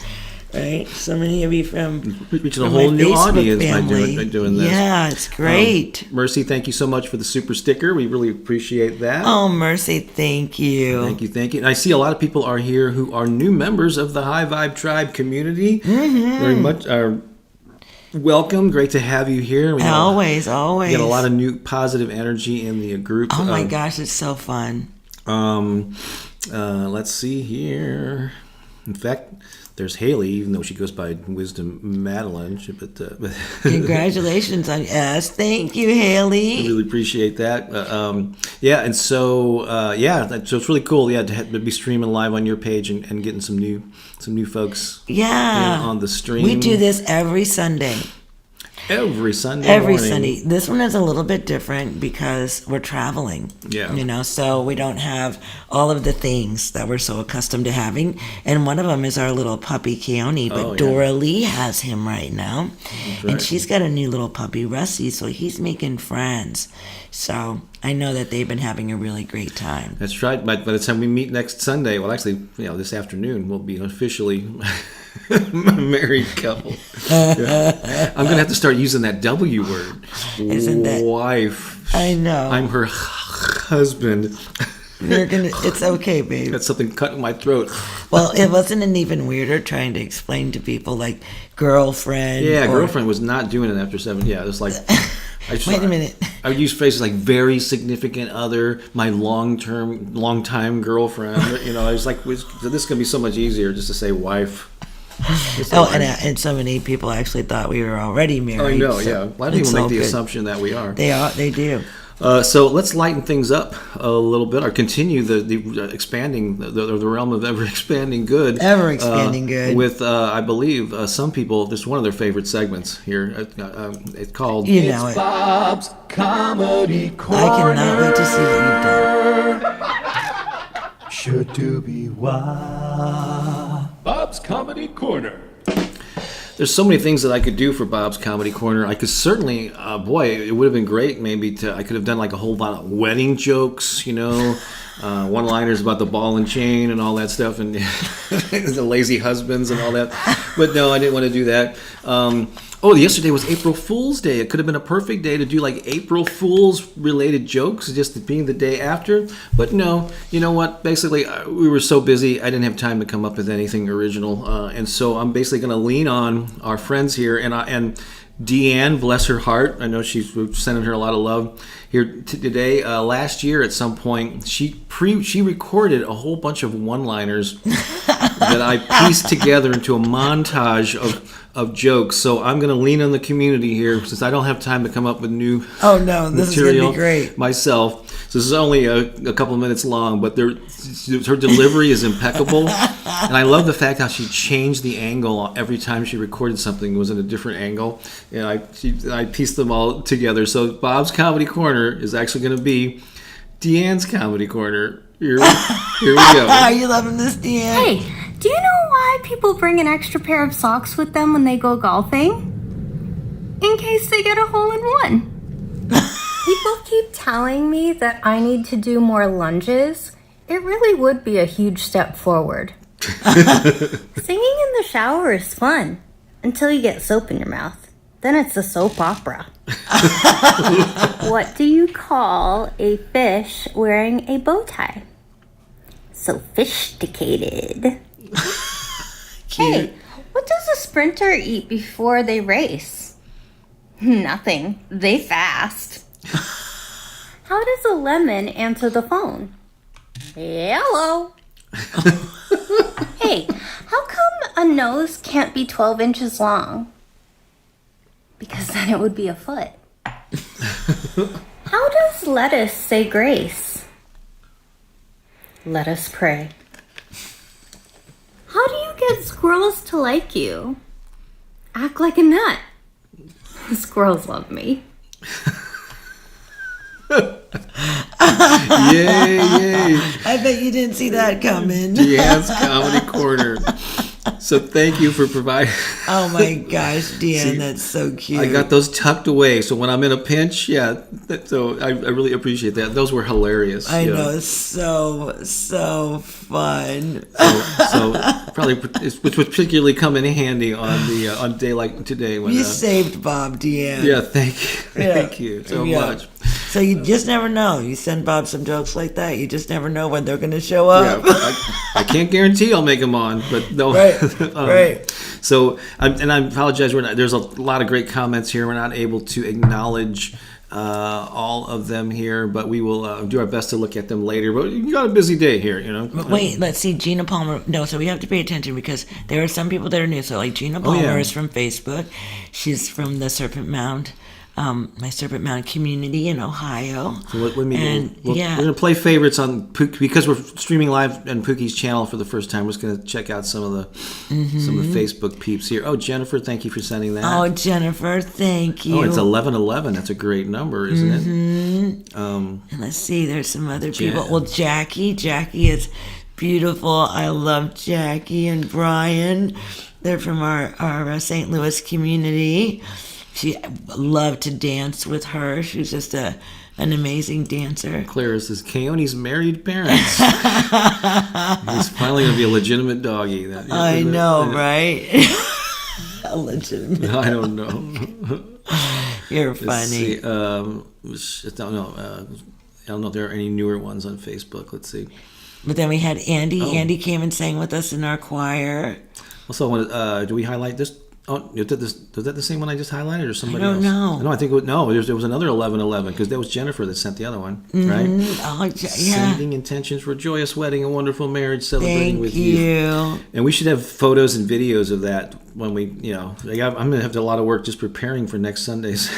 Right, so many of you from reaching a from whole my new Facebook audience family. by doing this. Yeah, it's great. Mercy, thank you so much for the super sticker. We really appreciate that. Oh, Mercy, thank you. Thank you. And I see a lot of people are here who are new members of the High Vibe Tribe community. Very much welcome. Great to have you here. We Always. get a lot of new positive energy in the group. Oh my gosh, it's so fun. Let's see here. In fact, there's Haley, even though she goes by Wisdom Madeline. Congratulations on us. Thank you, Haley. I really appreciate that. And so so it's really cool. Yeah, to be streaming live on your page and getting some new folks. Yeah, on the stream. We do this every Sunday. Every Sunday Every morning. Sunday. This one is a little bit different because we're traveling. Yeah. So we don't have all of the things that we're so accustomed to having. And one of them is our little puppy, Keone. But Dora Lee has him right now. Right. And she's got a new little puppy, Russie. So he's making friends. So I know that they've been having a really great time. That's right. By the time we meet next Sunday, well, actually, this afternoon, we'll be officially a married couple. Yeah. I'm going to have to start using that W word. Isn't that... Wife. I know. I'm her husband. It's okay, babe. Got something cut in my throat. Well, it wasn't an even weirder trying to explain to people like girlfriend. Yeah, girlfriend was not doing it after 7. Yeah, it was like... Wait a minute. I would use phrases like very significant other, my long time girlfriend. I was like, this is going to be so much easier just to say wife. And so many people actually thought we were already married. Oh, I know, so yeah. A lot of people make the assumption that we are. They do. So let's lighten things up a little bit, or continue the expanding, the realm of ever expanding good. Ever expanding good. With, I believe, some people, this is one of their favorite segments here. It's called... It's Bob's Comedy Corner. I cannot wait to see what you've done. Should do be why. Bob's Comedy Corner. There's so many things that I could do for Bob's Comedy Corner. I could certainly, it would have been great maybe I could have done like a whole lot of wedding jokes, one-liners about the ball and chain and all that stuff, and the lazy husbands and all that. But no, I didn't want to do that. Yesterday was April Fool's Day. It could have been a perfect day to do like April Fool's related jokes, just being the day after. But no, you know what? Basically, we were so busy, I didn't have time to come up with anything original. And so I'm basically going to lean on our friends here. And Deeann, bless her heart, I know we're sending her a lot of love here today. Last year at some point, she recorded a whole bunch of one-liners that I pieced together into a montage of jokes. So I'm going to lean on the community here since I don't have time to come up with new this material is going to be great. myself. So this is only a couple of minutes long, but her delivery is impeccable. And I love the fact how she changed the angle every time she recorded something. It was in a different angle. And I pieced them all together. So Bob's Comedy Corner is actually going to be Deann's Comedy Corner. Here we go. Are you loving this, Deann? Hey, do you know why people bring an extra pair of socks with them when they go golfing? In case they get a hole-in-one. People keep telling me that I need to do more lunges. It really would be a huge step forward. Singing in the shower is fun until you get soap in your mouth. Then it's a soap opera. What do you call a fish wearing a bow tie? Sophisticated. Hey, what does a sprinter eat before they race? Nothing. They fast. How does a lemon answer the phone? Hello. Hey, how come a nose can't be 12 inches long? Because then it would be a foot. How does lettuce say grace? Let us pray. How do you get squirrels to like you? Act like a nut. Squirrels love me. Yay! I bet you didn't see that coming. Deann's Comedy Corner. So thank you for providing. Oh my gosh, Deann, See, that's so cute. I got those tucked away, so when I'm in a pinch, so I really appreciate that. Those were hilarious. I know, it's so fun. So probably, which would particularly come in handy on a day like today. When, You saved Bob, Deann. Yeah, thank you so much. So you just never know. You send Bob some jokes like that, you just never know when they're going to show up. Yeah, I can't guarantee I'll make them on, but no. Right, right. So, I apologize. There's a lot of great comments here. We're not able to acknowledge all of them here, but we will do our best to look at them later. But you got a busy day here, you know. But wait, let's see. Gina Palmer. No, so we have to pay attention because there are some people that are new. So like Gina Palmer is from Facebook. She's from the Serpent Mound. My Serpent Mound community in Ohio. So we're going to play favorites on Pooki because we're streaming live on Pooki's channel for the first time. We're just going to check out some of the Facebook peeps here. Oh, Jennifer, thank you for sending that. Oh, Jennifer, thank you. Oh, it's 1111. That's a great number, isn't it? And let's see, there's some other people. Well, Jackie is beautiful. I love Jackie and Brian. They're from our St. Louis community. She loved to dance with her. She's just an amazing dancer. Claire says, Keone's married parents. He's finally going to be a legitimate doggy. I know, right? A legitimate. I don't know. You're funny. I don't know. I don't know if there are any newer ones on Facebook. Let's see. But then we had Andy. Oh. Andy came and sang with us in our choir. Also, do we highlight this? Oh, was that the same one I just highlighted, or somebody else? I don't know. No, I think there was another 1111 because that was Jennifer that sent the other one, right? Oh, yeah. Sending intentions for a joyous wedding, a wonderful marriage, celebrating with you. you. And we should have photos and videos of that when we, I'm going to have a lot of work just preparing for next Sundays.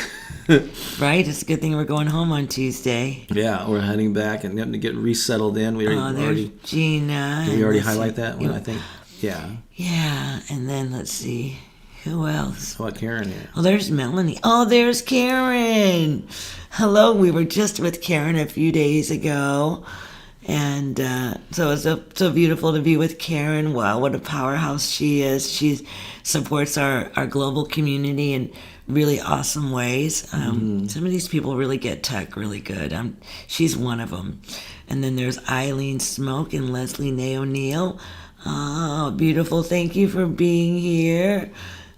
Right, it's a good thing we're going home on Tuesday. Yeah, we're heading back and getting to get resettled in. There's Gina. Did we already highlight that one? I think. Yeah. Yeah, and then let's see. Who else? What, Karen here? Oh, there's Melanie. Oh, there's Karen. Hello, we were just with Karen a few days ago. And so it's so beautiful to be with Karen. Wow, what a powerhouse she is. She supports our global community in really awesome ways. Some of these people really get tech really good. She's one of them. And then there's Eileen Smoke and Leslie Nay O'Neill. Oh, beautiful. Thank you for being here.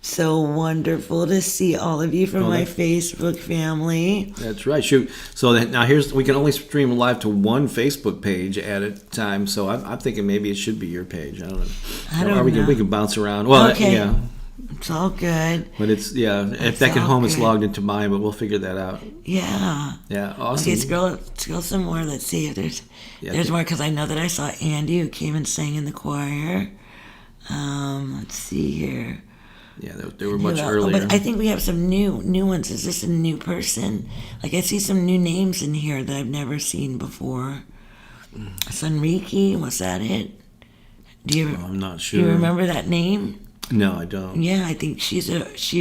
So wonderful to see all of you from my Facebook family. That's right. Shoot. So now we can only stream live to one Facebook page at a time. So I'm thinking maybe it should be your page. I don't know. I don't know. We can bounce around. Well, okay. Yeah. It's all good. But it's if back at home it's logged into mine, but we'll figure that out. Yeah. Yeah. Awesome. Okay, scroll some more. Let's see if there's more, because I know that I saw Andy who came and sang in the choir. Let's see here. Yeah, they were much earlier. But I think we have some new ones. Is this a new person? Like, I see some new names in here that I've never seen before. Sunriki, was that it? I'm not sure. Do you remember that name? No, I don't. Yeah, I think she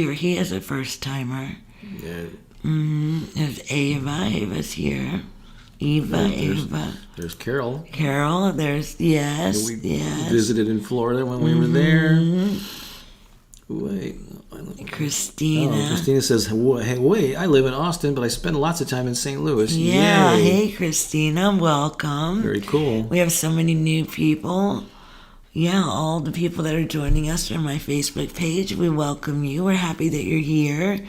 or he is a first timer. Yeah. There's Ava. Ava's here. Eva. There's Carol. There's yes. We visited in Florida when we were there. Wait. Christina. Oh, Christina says, hey, wait, I live in Austin, but I spend lots of time in St. Louis. Yeah, Yay. Hey, Christina, welcome. Very cool. We have so many new people. Yeah, all the people that are joining us from my Facebook page, we welcome you. We're happy that you're here.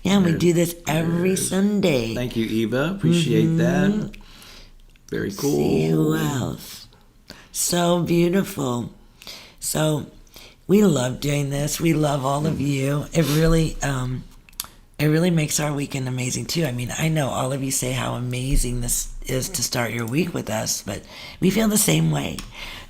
Yeah, we do this every Sunday. Thank you, Eva. Appreciate that. Very cool. See who else. So beautiful. So we love doing this. We love all of you. It really makes our weekend amazing too. I mean, I know all of you say how amazing this is to start your week with us, but we feel the same way.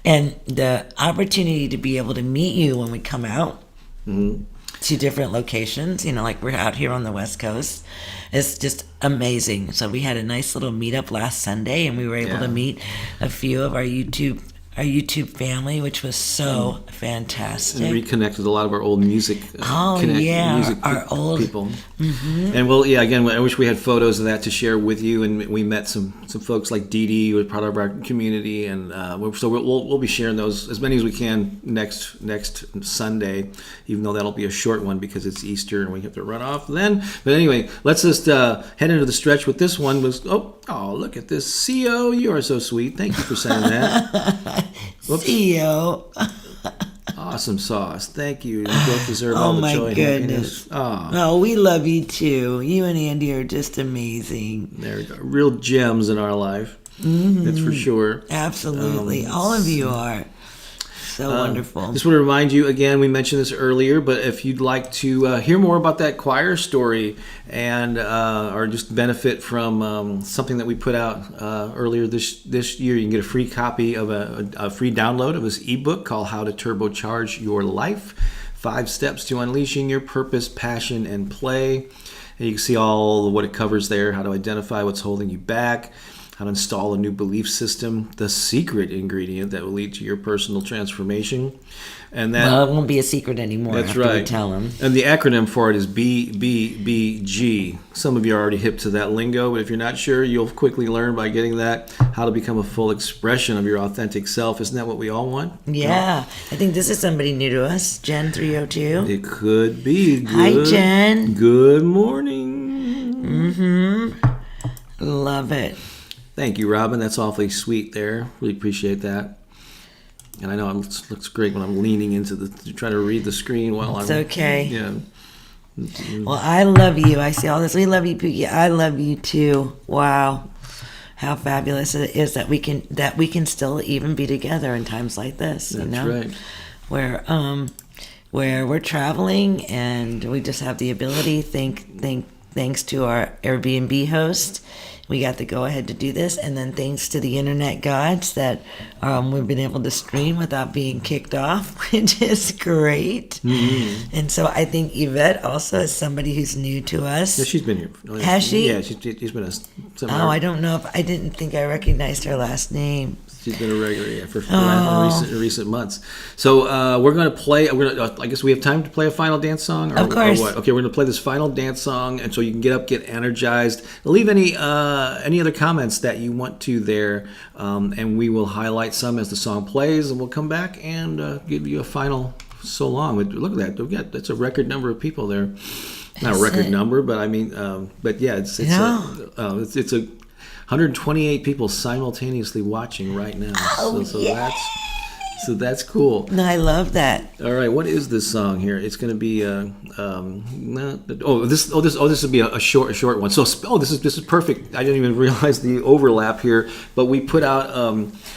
And the opportunity to be able to meet you when we come out to different locations, like we're out here on the West Coast, is just amazing. So we had a nice little meetup last Sunday, and we were able to meet a few of our YouTube YouTube family, which was so fantastic. And reconnected a lot of our old music. Our old people. Mm-hmm. And well, yeah. Again, I wish we had photos of that to share with you. And we met some folks like Dee who was part of our community, and so we'll be sharing those as many as we can next Sunday. Even though that'll be a short one because it's Easter and we have to run off then. But anyway, let's just head into the stretch with this one. Oh, look at this, CO. You are so sweet. Thank you for saying that. CEO. Awesome sauce. Thank you. You both deserve all the joy. Oh my goodness. Oh, we love you too. You and Andy are just amazing. There we go. Real gems in our life. Mm-hmm. That's for sure. Absolutely. All of you are. So wonderful. Just want to remind you again, we mentioned this earlier, but if you'd like to hear more about that choir story and or just benefit from something that we put out earlier this year, you can get a free copy of a free download of this ebook called How to Turbocharge Your Life: 5 Steps to Unleashing Your Purpose, Passion, and Play. And you can see all of what it covers there, how to identify what's holding you back, how to install a new belief system, the secret ingredient that will lead to your personal transformation. And that, well, it won't be a secret anymore. That's after right. We tell them. And the acronym for it is BBBG. Some of you are already hip to that lingo, but if you're not sure, you'll quickly learn by getting that how to become a full expression of your authentic self. Isn't that what we all want? Yeah. I think this is somebody new to us, Jen 302. It could be. Hi, Jen. Good morning. Mm-hmm. Love it. Thank you, Robin. That's awfully sweet there. Really appreciate that. And I know it looks great when I'm leaning into trying to read the screen while It's I'm... okay. Yeah. Well, I love you. I see all this. We love you, Pooki. I love you too. Wow. How fabulous it is that we can still even be together in times like this. That's right. Where we're traveling and we just have the ability, thanks to our Airbnb host, we got the go-ahead to do this, and then thanks to the internet gods that we've been able to stream without being kicked off, which is great. Mm-hmm. And so I think Yvette also is somebody who's new to us. Yeah, she's been here. Has she? Yeah, she's been a seminar. Oh, I don't know if I didn't think I recognized her last name. She's been a regular, for recent months. So we're going to play. I guess we have time to play a final dance song. Of course. Or what? Okay, we're going to play this final dance song, and so you can get up, get energized. Leave any other comments that you want to there, and we will highlight some as the song plays, and we'll come back and give you a final so long. Look at that. That's a record number of people there. Not a record number, but I mean, but yeah, it's a 128 people simultaneously watching right now. So that's cool. No, I love that. All right, what is this song here? It's going to be this would be a short one. So this is perfect. I didn't even realize the overlap here, but we put out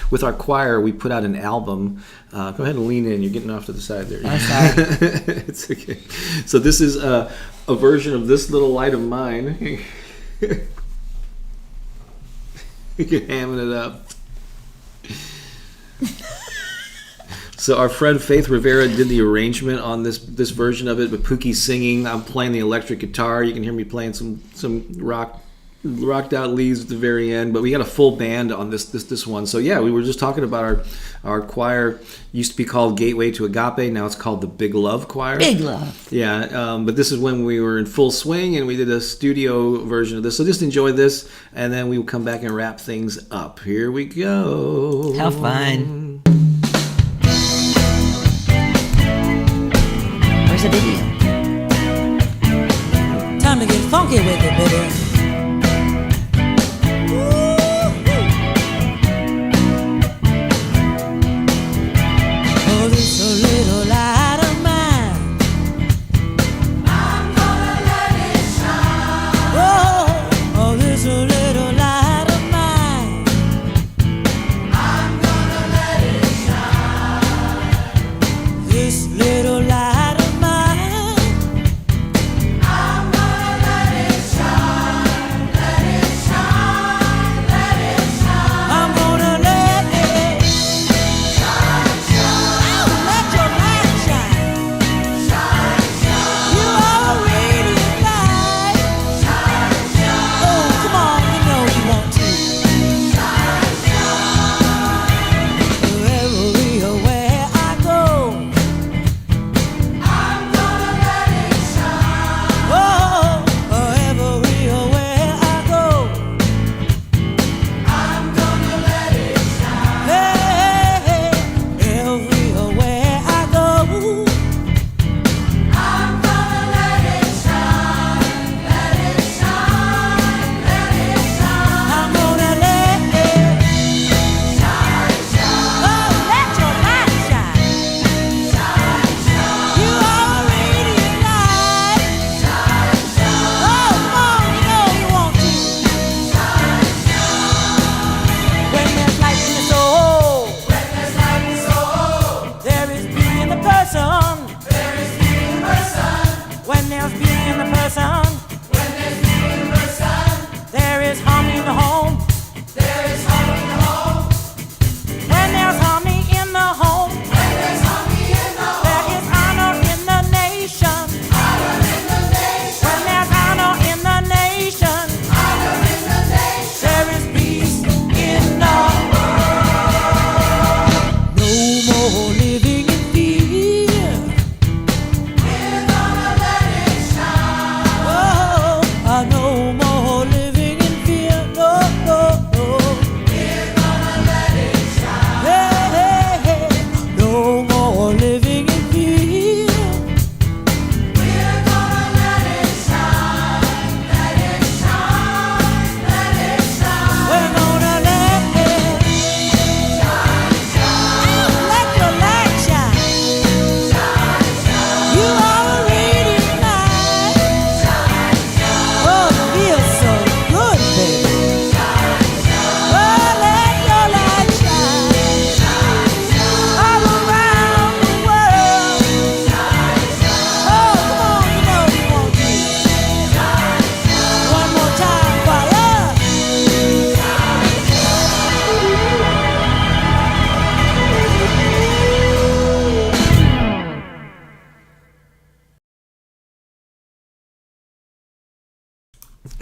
with our choir, we put out an album. Go ahead and lean in. You're getting off to the side there. I'm sorry. It's okay. So this is a version of This Little Light of Mine. You're hamming it up. So our friend Faith Rivera did the arrangement on this version of it, with Pooki singing. I'm playing the electric guitar. You can hear me playing some rocked out leads at the very end. But we got a full band on this one. So yeah, we were just talking about our choir. Used to be called Gateway to Agape. Now it's called the Big Love Choir. Big Love. Yeah, but this is when we were in full swing, and we did a studio version of this. So just enjoy this, and then we will come back and wrap things up. Here we go. How fun. Where's the video? Time to get funky with it, baby. Oh, this a little light of mine, I'm gonna let it shine. Oh, this a little light of mine, I'm gonna let it shine. This little light of mine, I'm gonna let it shine.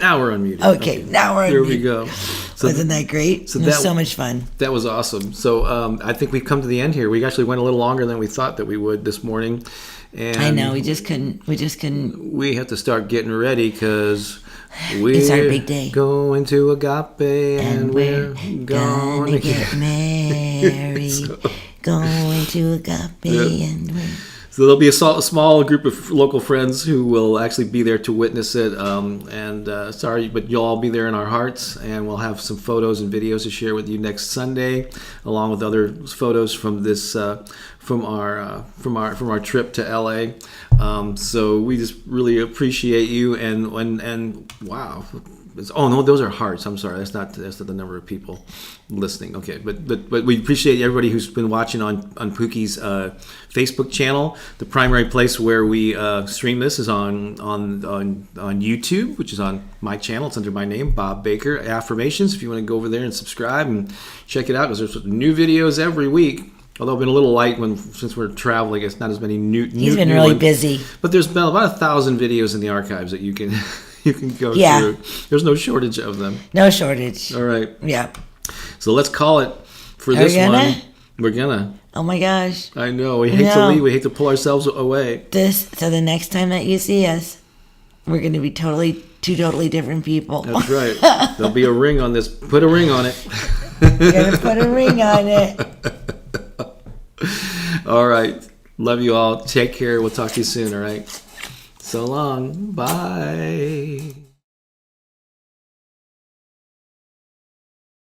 Now we're unmuted. Okay, now we're Here unmuted. we go. So Wasn't that great? so it was that- so much fun. that was awesome. So I think we've come to the end here. We actually went a little longer than we thought that we would this morning. And I know. We just couldn't. we have to start getting ready because we're It's our big day. going to Agape and we're gonna get married. Going to Agape and we're... So there'll be a small group of local friends who will actually be there to witness it. Sorry, but you'll all be there in our hearts, and we'll have some photos and videos to share with you next Sunday, along with other photos from this from our trip to LA. So we just really appreciate you, and wow. Oh no, those are hearts. I'm sorry, that's not the number of people listening. Okay, but we appreciate everybody who's been watching on Pooki's Facebook channel. The primary place where we stream this is on YouTube, which is on my channel. It's under my name, Bob Baker Affirmations. If you want to go over there and subscribe and check it out, because there's new videos every week. Although I've been a little light since we're traveling, it's not as many new. He's been new really ones. busy. But there's been about 1,000 videos in the archives that you can. You can go Yeah. through. There's no shortage of them. No shortage. All right. Yeah. So let's call it for Are this we gonna? one. We're gonna. Oh my gosh. I know. We hate to No. leave. We hate to pull ourselves away. So the next time that you see us, we're gonna be two totally different people. That's right. There'll be a ring on this. Put a ring on it. We're gonna put a ring on it. All right. Love you all. Take care. We'll talk to you soon. All right. So long. Bye.